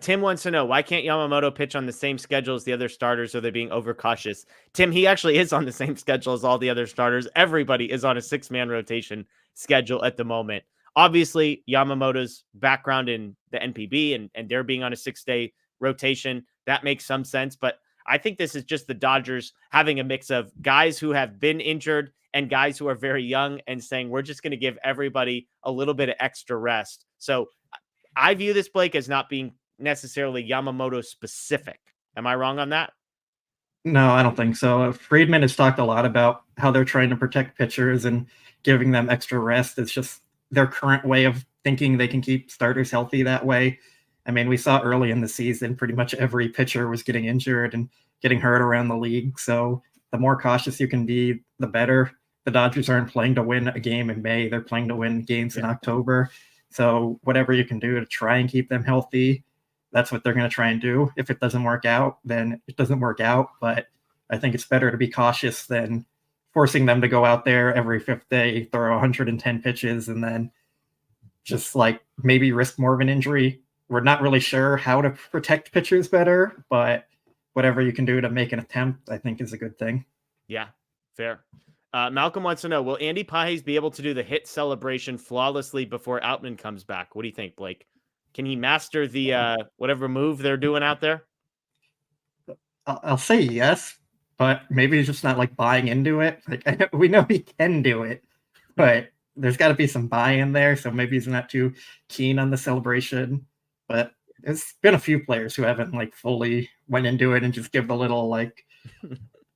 Tim wants to know, why can't Yamamoto pitch on the same schedule as the other starters? Are they being overcautious? Tim, he actually is on the same schedule as all the other starters. Everybody is on a 6-man rotation schedule at the moment. Obviously, Yamamoto's background in the NPB and they're being on a 6-day rotation, that makes some sense. But I think this is just the Dodgers having a mix of guys who have been injured and guys who are very young and saying, we're just going to give everybody a little bit of extra rest. So I view this, Blake, as not being necessarily Yamamoto specific. Am I wrong on that? No, I don't think so. Friedman has talked a lot about how they're trying to protect pitchers and giving them extra rest. It's just their current way of thinking they can keep starters healthy that way. I mean, we saw early in the season, pretty much every pitcher was getting injured and getting hurt around the league. So the more cautious you can be, the better. The Dodgers aren't playing to win a game in May. They're playing to win games in October. So whatever you can do to try and keep them healthy, that's what they're going to try and do. If it doesn't work out, then it doesn't work out. But I think it's better to be cautious than forcing them to go out there every 5th day, throw 110 pitches, and then just like maybe risk more of an injury. We're not really sure how to protect pitchers better, but whatever you can do to make an attempt, I think is a good thing. Yeah, fair. Malcolm wants to know, will Andy Pages be able to do the hit celebration flawlessly before Outman comes back? What do you think, Blake? Can he master the whatever move they're doing out there? I'll say yes, but maybe he's just not like buying into it. Like we know he can do it, but there's got to be some buy-in there. So maybe he's not too keen on the celebration. But there's been a few players who haven't like fully went into it and just give the little like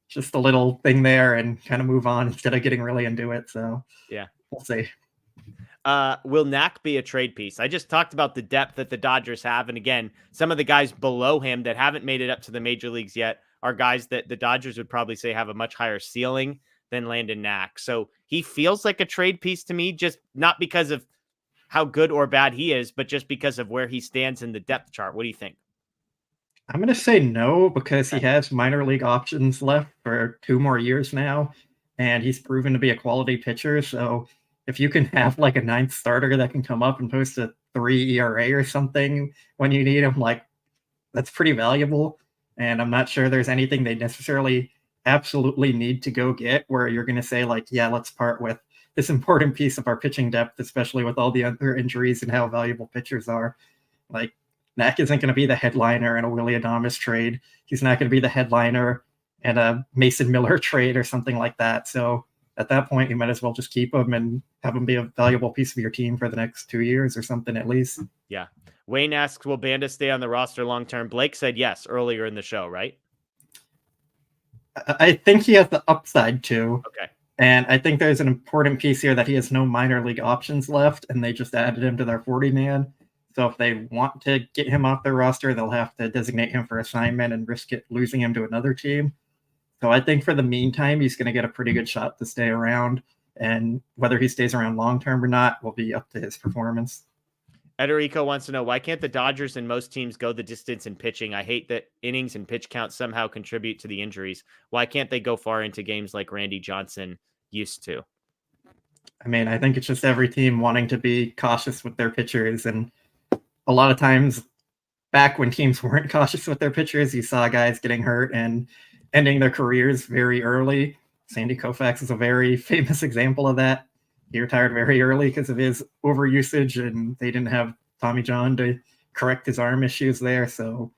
just a little thing there and kind of move on instead of getting really into it. So yeah, we'll see. Will Knack be a trade piece? I just talked about the depth that the Dodgers have. And again, some of the guys below him that haven't made it up to the major leagues yet are guys that the Dodgers would probably say have a much higher ceiling than Landon Knack. So he feels like a trade piece to me, just not because of how good or bad he is, but just because of where he stands in the depth chart. What do you think? I'm going to say no, because he has minor league options left for 2 more years now, and he's proven to be a quality pitcher. So if you can have like a 9th starter that can come up and post a 3 ERA or something when you need him, like that's pretty valuable. And I'm not sure there's anything they necessarily absolutely need to go get where you're going to say like, yeah, let's part with this important piece of our pitching depth, especially with all the other injuries and how valuable pitchers are. Like Knack isn't going to be the headliner in a Willy Adames trade. He's not going to be the headliner in a Mason Miller trade or something like that. So at that point, you might as well just keep him and have him be a valuable piece of your team for the next 2 years or something at least. Yeah. Wayne asks, will Banda stay on the roster long-term? Blake said yes earlier in the show, right? I think he has the upside too. Okay. And I think there's an important piece here that he has no minor league options left, and they just added him to their 40-man. So if they want to get him off their roster, they'll have to designate him for assignment and risk losing him to another team. So I think for the meantime, he's going to get a pretty good shot to stay around. And whether he stays around long-term or not will be up to his performance. Ederico wants to know, why can't the Dodgers and most teams go the distance in pitching? I hate that innings and pitch count somehow contribute to the injuries. Why can't they go far into games like Randy Johnson used to? I mean, I think it's just every team wanting to be cautious with their pitchers. And a lot of times back when teams weren't cautious with their pitchers, you saw guys getting hurt and ending their careers very early. Sandy Koufax is a very famous example of that. He retired very early because of his overusage, and they didn't have Tommy John to correct his arm issues there. So,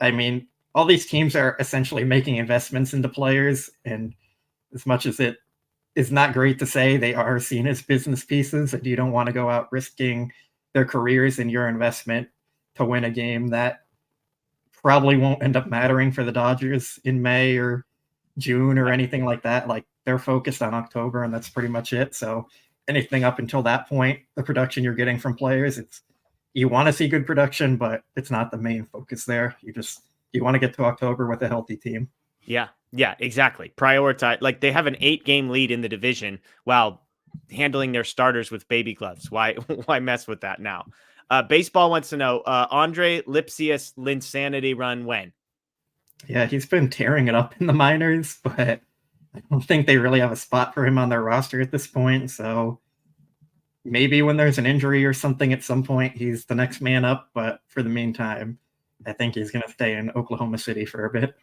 I mean, all these teams are essentially making investments into players, and as much as it is not great to say, they are seen as business pieces, and you don't want to go out risking their careers and your investment to win a game that probably won't end up mattering for the Dodgers in May or June or anything like that. Like, they're focused on October, and that's pretty much it. So anything up until that point, the production you're getting from players, you want to see good production, but it's not the main focus there. You want to get to October with a healthy team. Yeah, exactly. Prioritize. Like, they have an 8-game lead in the division while handling their starters with baby gloves. Why mess with that now? Baseball wants to know, Andre Lipsius Linsanity run when? Yeah, he's been tearing it up in the minors, but I don't think they really have a spot for him on their roster at this point. So maybe when there's an injury or something at some point, he's the next man up. But for the meantime, I think he's going to stay in Oklahoma City for a bit.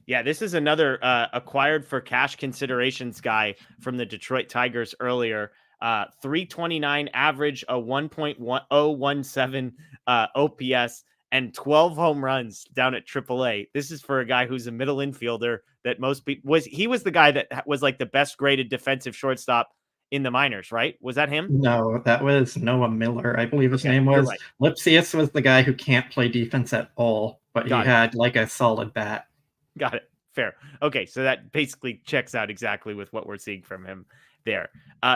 Yeah, this is another acquired for cash considerations guy from the Detroit Tigers earlier. 329 average, a 1.1017 OPS, and 12 home runs down at AAA. This is for a guy who's a middle infielder that most people was the guy that was like the best graded defensive shortstop in the minors, right? Was that him? No, that was Noah Miller, I believe his name you're was. right. Lipsius was the guy who can't play defense at all, but he had like a solid bat. Got it. Fair. Okay, so that basically checks out exactly with what we're seeing from him there.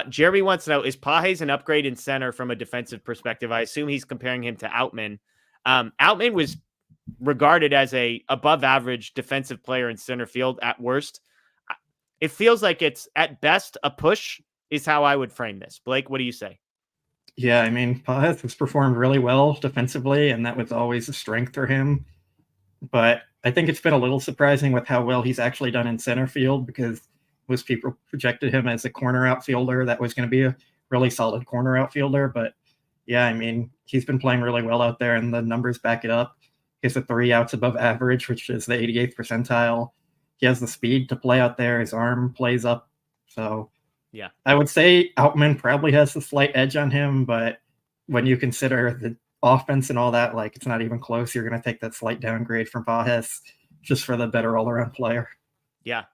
Jeremy wants to know, is Pages an upgrade in center from a defensive perspective? I assume he's comparing him to Outman. Outman was regarded as a above average defensive player in center field at worst. It feels like it's at best a push is how I would frame this. Blake, what do you say? Yeah, I mean, Pages has performed really well defensively, and that was always a strength for him. But I think it's been a little surprising with how well he's actually done in center field, because most people projected him as a corner outfielder that was going to be a really solid corner outfielder. But yeah, I mean, he's been playing really well out there, and the numbers back it up. He has a 3 outs above average, which is the 88th percentile. He has the speed to play out there. His arm plays up. So yeah, I would say Outman probably has the slight edge on him, but when you consider the offense and all that, like, it's not even close. You're going to take that slight downgrade from Pages just for the better all-around player. Yeah.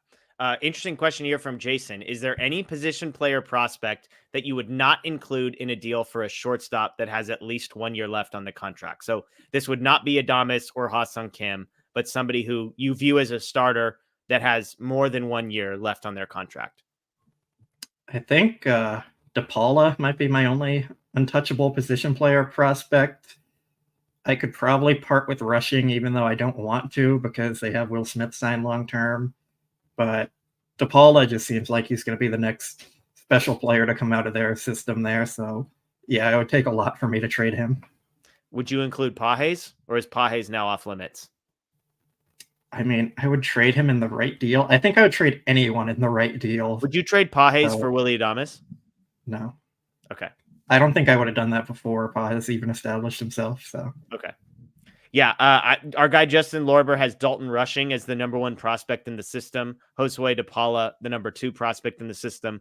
Interesting question here from Jason. Is there any position player prospect that you would not include in a deal for a shortstop that has at least 1 year left on the contract? So this would not be Adames or Ha-Sung Kim, but somebody who you view as a starter that has more than 1 year left on their contract. I think DePaula might be my only untouchable position player prospect. I could probably part with rushing, even though I don't want to, because they have Will Smith signed long-term. But DePaula just seems like he's going to be the next special player to come out of their system there. So, yeah, it would take a lot for me to trade him. Would you include Pages, or is Pages now off limits? I mean, I would trade him in the right deal. I think I would trade anyone in the right deal. Would you trade Pages for Willy Adames? No. Okay. I don't think I would have done that before Pages even established himself. So okay. Yeah, our guy Justin Lorber has Dalton Rushing as the number 1 prospect in the system. Josue DePaula, the number 2 prospect in the system.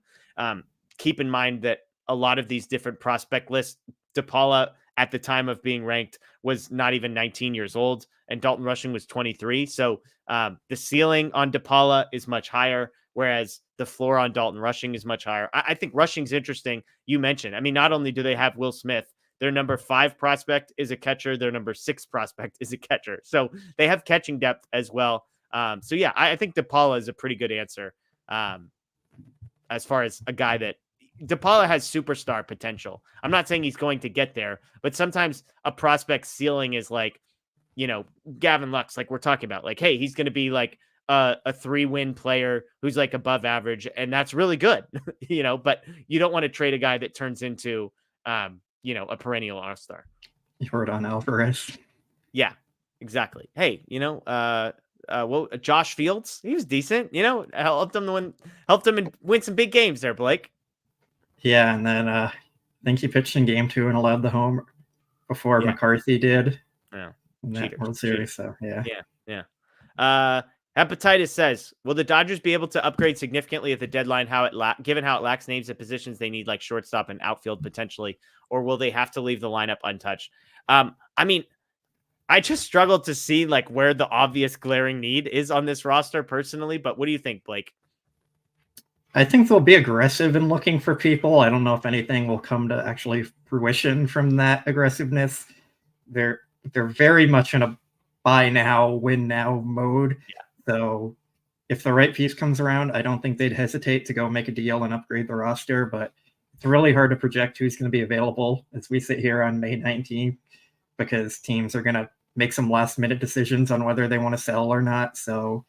Keep in mind that a lot of these different prospect lists, DePaula at the time of being ranked was not even 19 years old, and Dalton Rushing was 23. So the ceiling on DePaula is much higher, whereas the floor on Dalton Rushing is much higher. I think Rushing's interesting. You mentioned, I mean, not only do they have Will Smith, their number 5 prospect is a catcher. Their number 6 prospect is a catcher. So they have catching depth as well. So yeah, I think DePaula is a pretty good answer as far as a guy that DePaula has superstar potential. I'm not saying he's going to get there, but sometimes a prospect ceiling is like, you know, Gavin Lux, like we're talking about, like, hey, he's going to be like a 3-win player who's like above average, and that's really good, you know, but you don't want to trade a guy that turns into, you know, a perennial all-star. Jordan Alvarez. Yeah, exactly. Hey, you know, well, Josh Fields, he was decent, you know, helped him win some big games there, Blake. Yeah, and then I think he pitched in game 2 and allowed the home before McCarthy did. Yeah. In that World Series. So yeah. Hepatitis says, will the Dodgers be able to upgrade significantly at the deadline? Given how it lacks names and positions they need, like shortstop and outfield potentially, or will they have to leave the lineup untouched? I mean, I just struggled to see like where the obvious glaring need is on this roster personally. But what do you think, Blake? I think they'll be aggressive in looking for people. I don't know if anything will come to actually fruition from that aggressiveness. They're very much in a buy now, win now mode. Yeah. So if the right piece comes around, I don't think they'd hesitate to go make a deal and upgrade the roster. But it's really hard to project who's going to be available as we sit here on May 19th, because teams are going to make some last minute decisions on whether they want to sell or not. So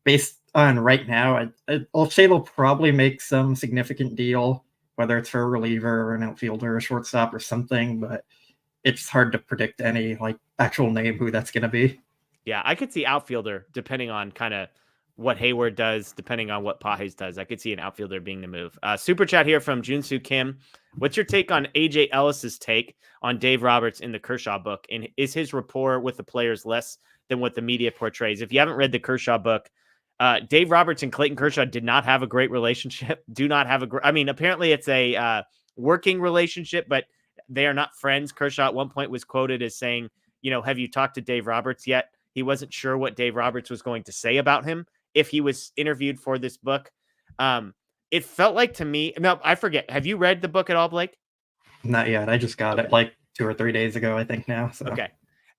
based on right now, I'll say they'll probably make some significant deal, whether it's for a reliever or an outfielder or a shortstop or something, but it's hard to predict any like actual name who that's going to be. Yeah, I could see outfielder depending on kind of what Hayward does, depending on what Pages does. I could see an outfielder being the move. Super chat here from Junsu Kim. What's your take on AJ Ellis's take on Dave Roberts in the Kershaw book? And is his rapport with the players less than what the media portrays? If you haven't read the Kershaw book, Dave Roberts and Clayton Kershaw did not have a great relationship. Apparently it's a working relationship, but they are not friends. Kershaw at one point was quoted as saying, have you talked to Dave Roberts yet? He wasn't sure what Dave Roberts was going to say about him if he was interviewed for this book. It felt like to me, no, I forget. Have you read the book at all, Blake? Not yet. I just got it like 2 or 3 days ago, I think now. So. Okay.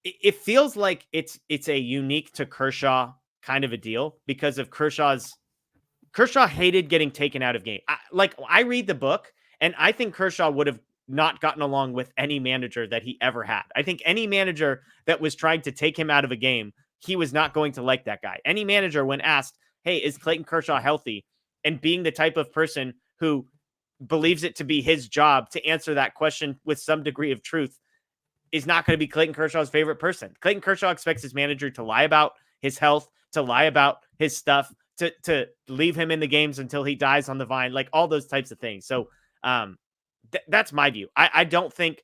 It feels like it's a unique to Kershaw kind of a deal because of Kershaw hated getting taken out of game. I read the book and I think Kershaw would have not gotten along with any manager that he ever had. I think any manager that was trying to take him out of a game, he was not going to like that guy. Any manager, when asked, hey, is Clayton Kershaw healthy? And being the type of person who believes it to be his job to answer that question with some degree of truth, is not going to be Clayton Kershaw's favorite person. Clayton Kershaw expects his manager to lie about his health, to lie about his stuff, to leave him in the games until he dies on the vine, like all those types of things. So that's my view. I don't think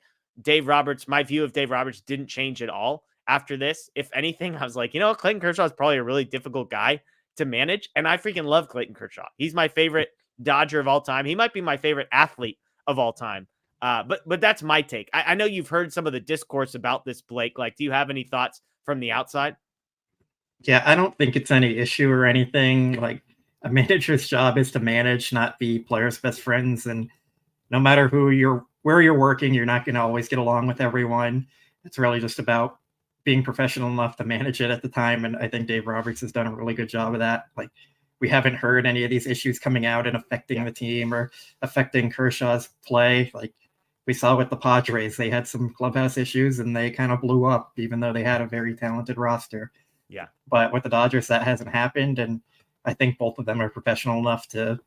my view of Dave Roberts didn't change at all after this. If anything, I was like, Clayton Kershaw is probably a really difficult guy to manage. And I freaking love Clayton Kershaw. He's my favorite Dodger of all time. He might be my favorite athlete of all time. But that's my take. I know you've heard some of the discourse about this, Blake. Like, do you have any thoughts from the outside? Yeah, I don't think it's any issue or anything. Like, a manager's job is to manage, not be players' best friends. And no matter where you're working, you're not going to always get along with everyone. It's really just about being professional enough to manage it at the time. And I think Dave Roberts has done a really good job of that. Like, we haven't heard any of these issues coming out and affecting the team or affecting Kershaw's play. Like, we saw with the Padres, they had some clubhouse issues and they kind of blew up, even though they had a very talented roster. Yeah. But with the Dodgers, that hasn't happened. And I think both of them are professional enough to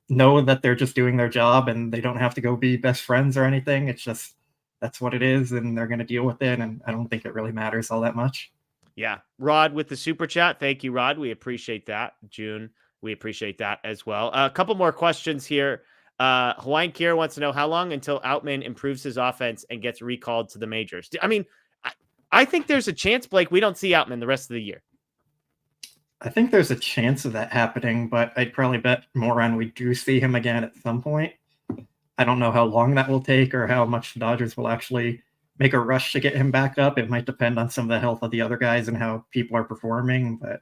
know that they're just doing their job and they don't have to go be best friends or anything. It's just, that's what it is. And they're going to deal with it. And I don't think it really matters all that much. Yeah. Rod with the super chat. Thank you, Rod. We appreciate that. June, we appreciate that as well. A couple more questions here. Hawaiian Kier wants to know how long until Outman improves his offense and gets recalled to the majors. I mean, I think there's a chance, Blake, we don't see Outman the rest of the year. I think there's a chance of that happening, but I'd probably bet more on we do see him again at some point. I don't know how long that will take or how much the Dodgers will actually make a rush to get him back up. It might depend on some of the health of the other guys and how people are performing. But,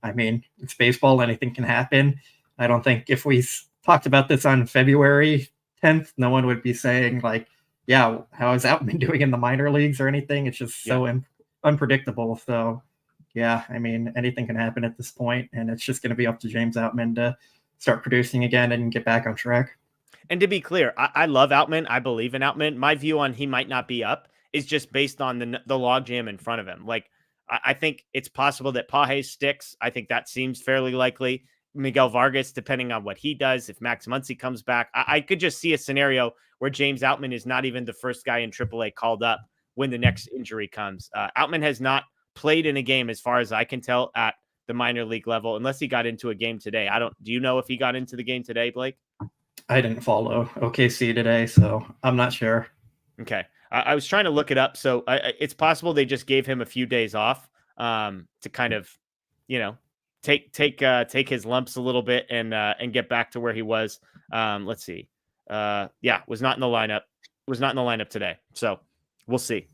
I mean, it's baseball. Anything can happen. I don't think if we talked about this on February 10th, no one would be saying, like, yeah, how is Outman doing in the minor leagues or anything? It's just so unpredictable. So, yeah, I mean, anything can happen at this point, and it's just going to be up to James Outman to start producing again and get back on track. And to be clear, I love Outman. I believe in Outman. My view on he might not be up is just based on the logjam in front of him. Like, I think it's possible that Pages sticks. I think that seems fairly likely. Miguel Vargas, depending on what he does, if Max Muncy comes back, I could just see a scenario where James Outman is not even the first guy in AAA called up when the next injury comes. Outman has not played in a game, as far as I can tell, at the minor league level, unless he got into a game today. Do you know if he got into the game today, Blake? I didn't follow OKC today, so I'm not sure. Okay. I was trying to look it up. So it's possible they just gave him a few days off to kind of, take his lumps a little bit and get back to where he was. Let's see. Was not in the lineup. Was not in the lineup today. So we'll see.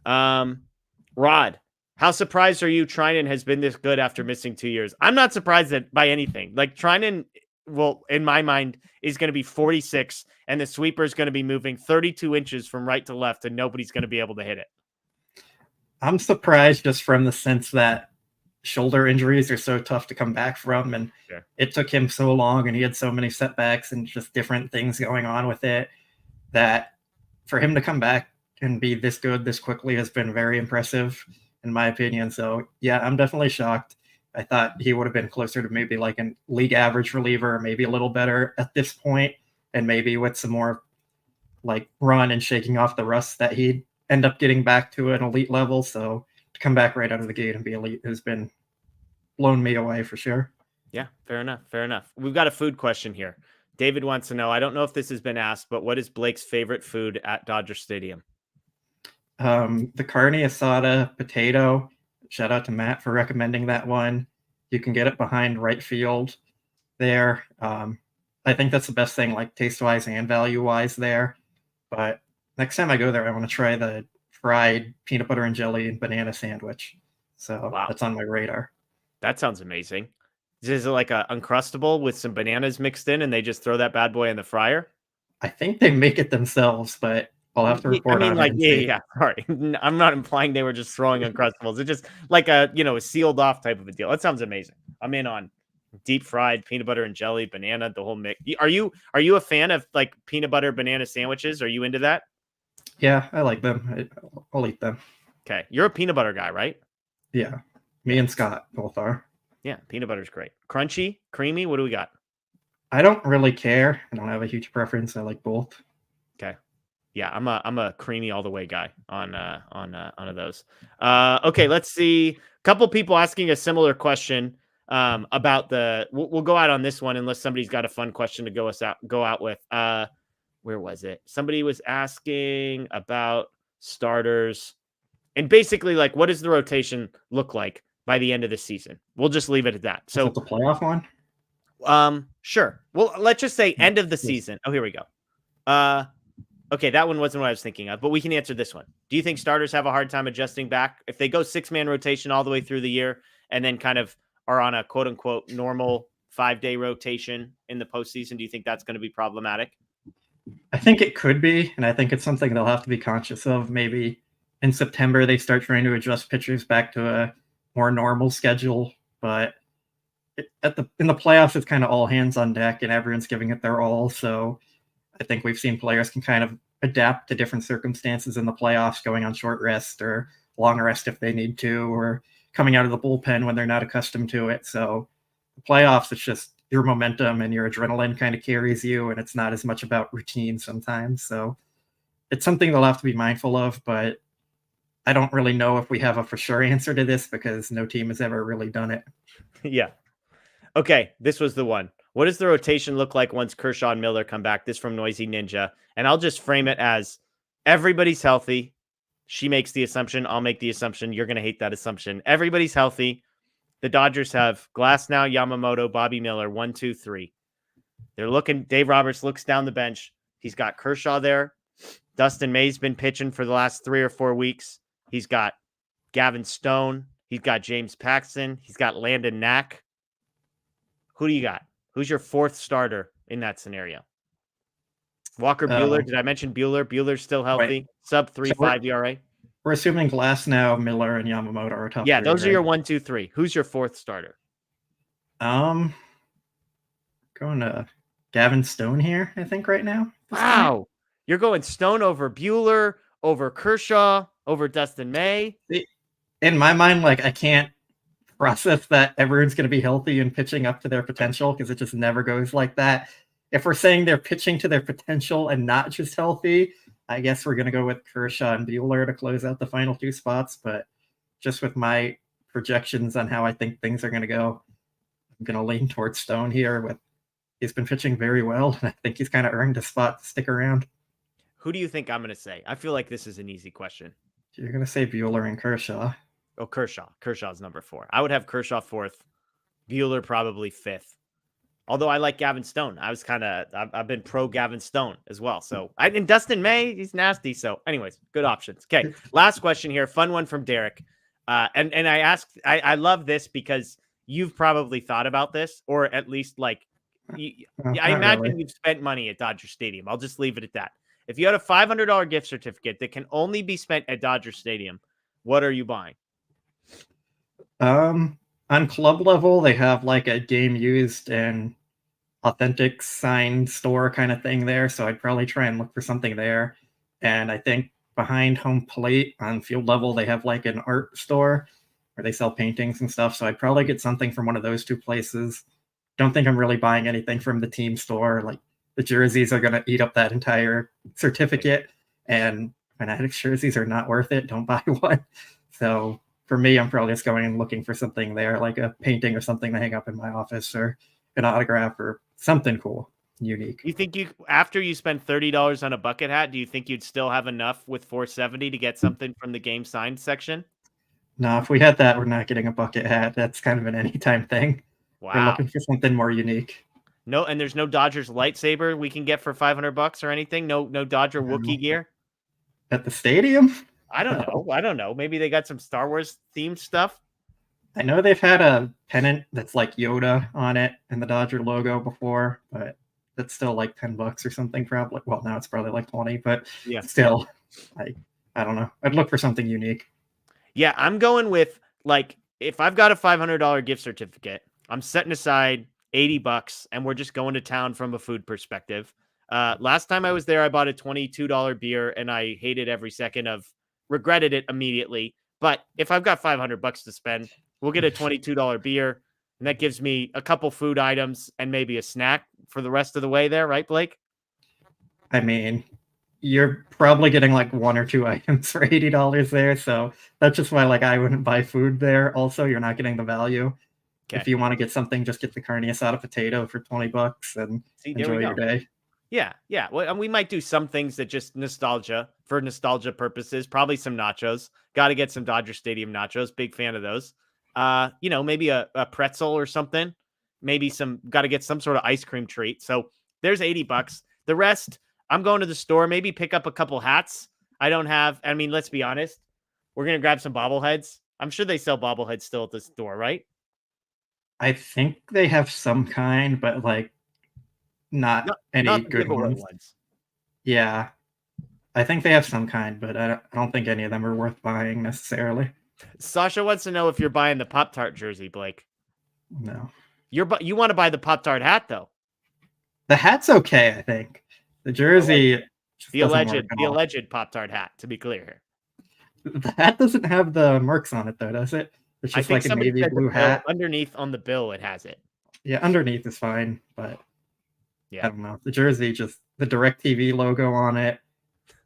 Rod, how surprised are you Treinen has been this good after missing 2 years? I'm not surprised by anything. Like, Treinen, well, in my mind, is going to be 46, and the sweeper is going to be moving 32 inches from right to left, and nobody's going to be able to hit it. I'm surprised just from the sense that shoulder injuries are so tough to come back from, and it took him so long, and he had so many setbacks and just different things going on with it, that for him to come back and be this good this quickly has been very impressive, in my opinion. So, yeah, I'm definitely shocked. I thought he would have been closer to maybe like a league average reliever, maybe a little better at this point, and maybe with some more like run and shaking off the rust that he'd end up getting back to an elite level. So to come back right out of the gate and be elite has been blown me away for sure. Yeah, fair enough. Fair enough. We've got a food question here. David wants to know, I don't know if this has been asked, but what is Blake's favorite food at Dodger Stadium? The carne asada potato. Shout out to Matt for recommending that one. You can get it behind right field there. I think that's the best thing, like taste-wise and value-wise there. But next time I go there, I want to try the fried peanut butter and jelly and banana sandwich. So Wow. that's on my radar. That sounds amazing. Is it like a Uncrustable with some bananas mixed in and they just throw that bad boy in the fryer? I think they make it themselves, but I'll have to report on it. Yeah. Sorry. I'm not implying they were just throwing Uncrustables. It's just like a sealed off type of a deal. That sounds amazing. I'm in on deep fried peanut butter and jelly, banana, the whole mix. Are you a fan of like peanut butter banana sandwiches? Are you into that? Yeah, I like them. I'll eat them. Okay. You're a peanut butter guy, right? Yeah. Me and Scott both are. Yeah. Peanut butter's great. Crunchy, creamy. What do we got? I don't really care. I don't have a huge preference. I like both. Okay. Yeah, I'm a creamy all the way guy on those. Okay, let's see. A couple people asking a similar question about the. We'll go out on this one unless somebody's got a fun question to go out with. Where was it? Somebody was asking about starters and basically like what does the rotation look like by the end of the season? We'll just leave it at that. So the playoff one. Sure. Well, let's just say end of the season. Oh, here we go. Okay, that one wasn't what I was thinking of, but we can answer this one. Do you think starters have a hard time adjusting back if they go 6-man rotation all the way through the year and then kind of are on a quote unquote normal 5-day rotation in the postseason? Do you think that's going to be problematic? I think it could be, and I think it's something they'll have to be conscious of. Maybe in September they start trying to adjust pitchers back to a more normal schedule, but in the playoffs it's kind of all hands on deck and everyone's giving it their all. So I think we've seen players can kind of adapt to different circumstances in the playoffs, going on short rest or long rest if they need to, or coming out of the bullpen when they're not accustomed to it. So the playoffs, it's just your momentum and your adrenaline kind of carries you, and it's not as much about routine sometimes. So it's something they'll have to be mindful of, but I don't really know if we have a for sure answer to this because no team has ever really done it. Yeah. Okay, this was the one. What does the rotation look like once Kershaw and Miller come back? This from Noisy Ninja. And I'll just frame it as everybody's healthy. She makes the assumption. I'll make the assumption. You're going to hate that assumption. Everybody's healthy. The Dodgers have Glasnow, Yamamoto, Bobby Miller, 1, 2, 3. They're looking. Dave Roberts looks down the bench. He's got Kershaw there. Dustin May's been pitching for the last 3 or 4 weeks. He's got Gavin Stone. He's got James Paxton. He's got Landon Knack. Who do you got? Who's your fourth starter in that scenario? Walker Buehler. Did I mention Buehler? Buehler's still healthy. Sub 3.5 ERA. We're assuming Glasnow, Miller, and Yamamoto are top. Yeah, three, those right? are your 1, 2, 3. Who's your fourth starter? Going to Gavin Stone here, I think, right now. Wow. You're going Stone over Buehler, over Kershaw, over Dustin May. In my mind, like I can't process that everyone's going to be healthy and pitching up to their potential because it just never goes like that. If we're saying they're pitching to their potential and not just healthy, I guess we're going to go with Kershaw and Buehler to close out the final 2 spots. But just with my projections on how I think things are going to go, I'm going to lean towards Stone here. He's been pitching very well, and I think he's kind of earned a spot to stick around. Who do you think I'm going to say? I feel like this is an easy question. You're going to say Buehler and Kershaw. Oh, Kershaw. Kershaw's number 4. I would have Kershaw 4th. Buehler probably 5th. Although I like Gavin Stone. I've been pro Gavin Stone as well. So and Dustin May, he's nasty. So anyways, good options. Okay. Last question here. Fun one from Derek. And I asked, I love this because you've probably thought about this, or at least like, I imagine really. You've spent money at Dodger Stadium. I'll just leave it at that. If you had a $500 gift certificate that can only be spent at Dodger Stadium, what are you buying? On club level, they have like a game used and authentic signed store kind of thing there. So I'd probably try and look for something there. And I think behind home plate on field level, they have like an art store where they sell paintings and stuff. So I'd probably get something from one of those 2 places. Don't think I'm really buying anything from the team store. Like the jerseys are going to eat up that entire certificate, and Fanatics jerseys are not worth it. Don't buy one. So for me, I'm probably just going and looking for something there, like a painting or something to hang up in my office, or an autograph or something cool, unique. You think after you spend $30 on a bucket hat, do you think you'd still have enough with 470 to get something from the game signed section? No, if we had that, we're not getting a bucket hat. That's kind of an anytime thing. We're Wow. looking for something more unique. No, and there's no Dodgers lightsaber we can get for $500 or anything. No Dodger Wookiee gear At the stadium? I don't know. I don't know. Maybe they got some Star Wars themed stuff. I know they've had a pennant that's like Yoda on it and the Dodger logo before, but that's still like $10 or something probably. Well, now it's probably like 20, but Yeah. still, I don't know. I'd look for something unique. Yeah, I'm going with, like, if I've got a $500 gift certificate, I'm setting aside $80 and we're just going to town from a food perspective. Last time I was there, I bought a $22 beer and I hated every second regretted it immediately. But if I've got $500 to spend, we'll get a $22 beer, and that gives me a couple food items and maybe a snack for the rest of the way there, right, Blake? I mean, you're probably getting like 1 or 2 items for $80 there, so that's just why like I wouldn't buy food there. Also, you're not getting the value. Okay. If you want to get something, just get the carne asada potato for $20 and enjoy your day. Yeah. Well, and we might do some things that just for nostalgia purposes. Probably some nachos. Got to get some Dodger Stadium nachos. Big fan of those. Maybe a pretzel or something. Maybe got to get some sort of ice cream treat. So there's $80. The rest, I'm going to the store. Maybe pick up a couple hats. Let's be honest. We're going to grab some bobbleheads. I'm sure they sell bobbleheads still at the store, right? I think they have some kind, but like not any good ones. Yeah. I think they have some kind, but I don't think any of them are worth buying necessarily. Sasha wants to know if you're buying the Pop-Tart jersey, Blake. No. You want to buy the Pop-Tart hat, though. The hat's okay, I think. The jersey... The alleged Pop-Tart hat, to be clear here. The hat doesn't have the marks on it, though, does it? It's just like a navy blue hat. Underneath on the bill, it has it. Yeah, underneath is fine, but yeah, I don't know. The jersey, just the DirecTV logo on it,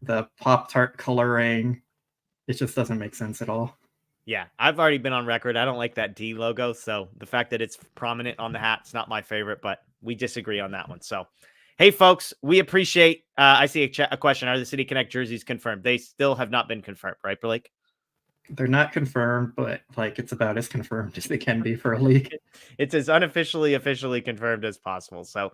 the Pop-Tart coloring, it just doesn't make sense at all. Yeah, I've already been on record. I don't like that D logo, so the fact that it's prominent on the hat, it's not my favorite, but we disagree on that one. So, hey, folks, we appreciate. I see a question: are the City Connect jerseys confirmed? They still have not been confirmed, right, Blake? They're not confirmed, but like it's about as confirmed as they can be for a league. It's as officially confirmed as possible. So,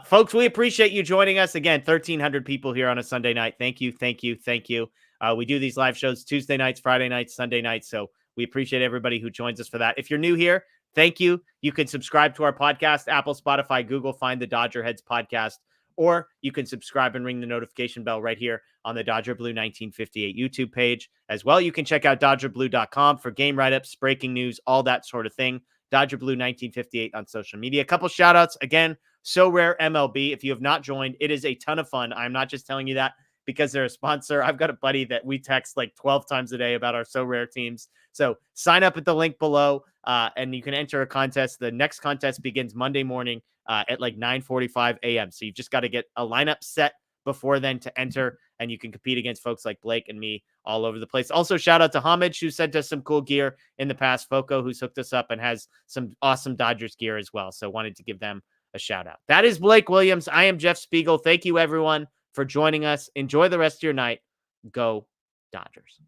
folks, we appreciate you joining us again. 1,300 people here on a Sunday night. Thank you. We do these live shows Tuesday nights, Friday nights, Sunday nights. So we appreciate everybody who joins us for that. If you're new here, thank you. You can subscribe to our podcast, Apple, Spotify, Google, find the DodgerHeads podcast, or you can subscribe and ring the notification bell right here on the Dodger Blue 1958 YouTube page. As well, you can check out DodgerBlue.com for game write-ups, breaking news, all that sort of thing. Dodger Blue 1958 on social media. A couple shout-outs. Again, So Rare MLB. If you have not joined, it is a ton of fun. I'm not just telling you that because they're a sponsor. I've got a buddy that we text like 12 times a day about our So Rare teams. So sign up at the link below, and you can enter a contest. The next contest begins Monday morning at like 9:45 a.m. So you've just got to get a lineup set before then to enter, and you can compete against folks like Blake and me all over the place. Also, shout out to Homage, who sent us some cool gear in the past. Foco, who's hooked us up and has some awesome Dodgers gear as well. So wanted to give them a shout out. That is Blake Williams. I am Jeff Spiegel. Thank you, everyone, for joining us. Enjoy the rest of your night. Go Dodgers.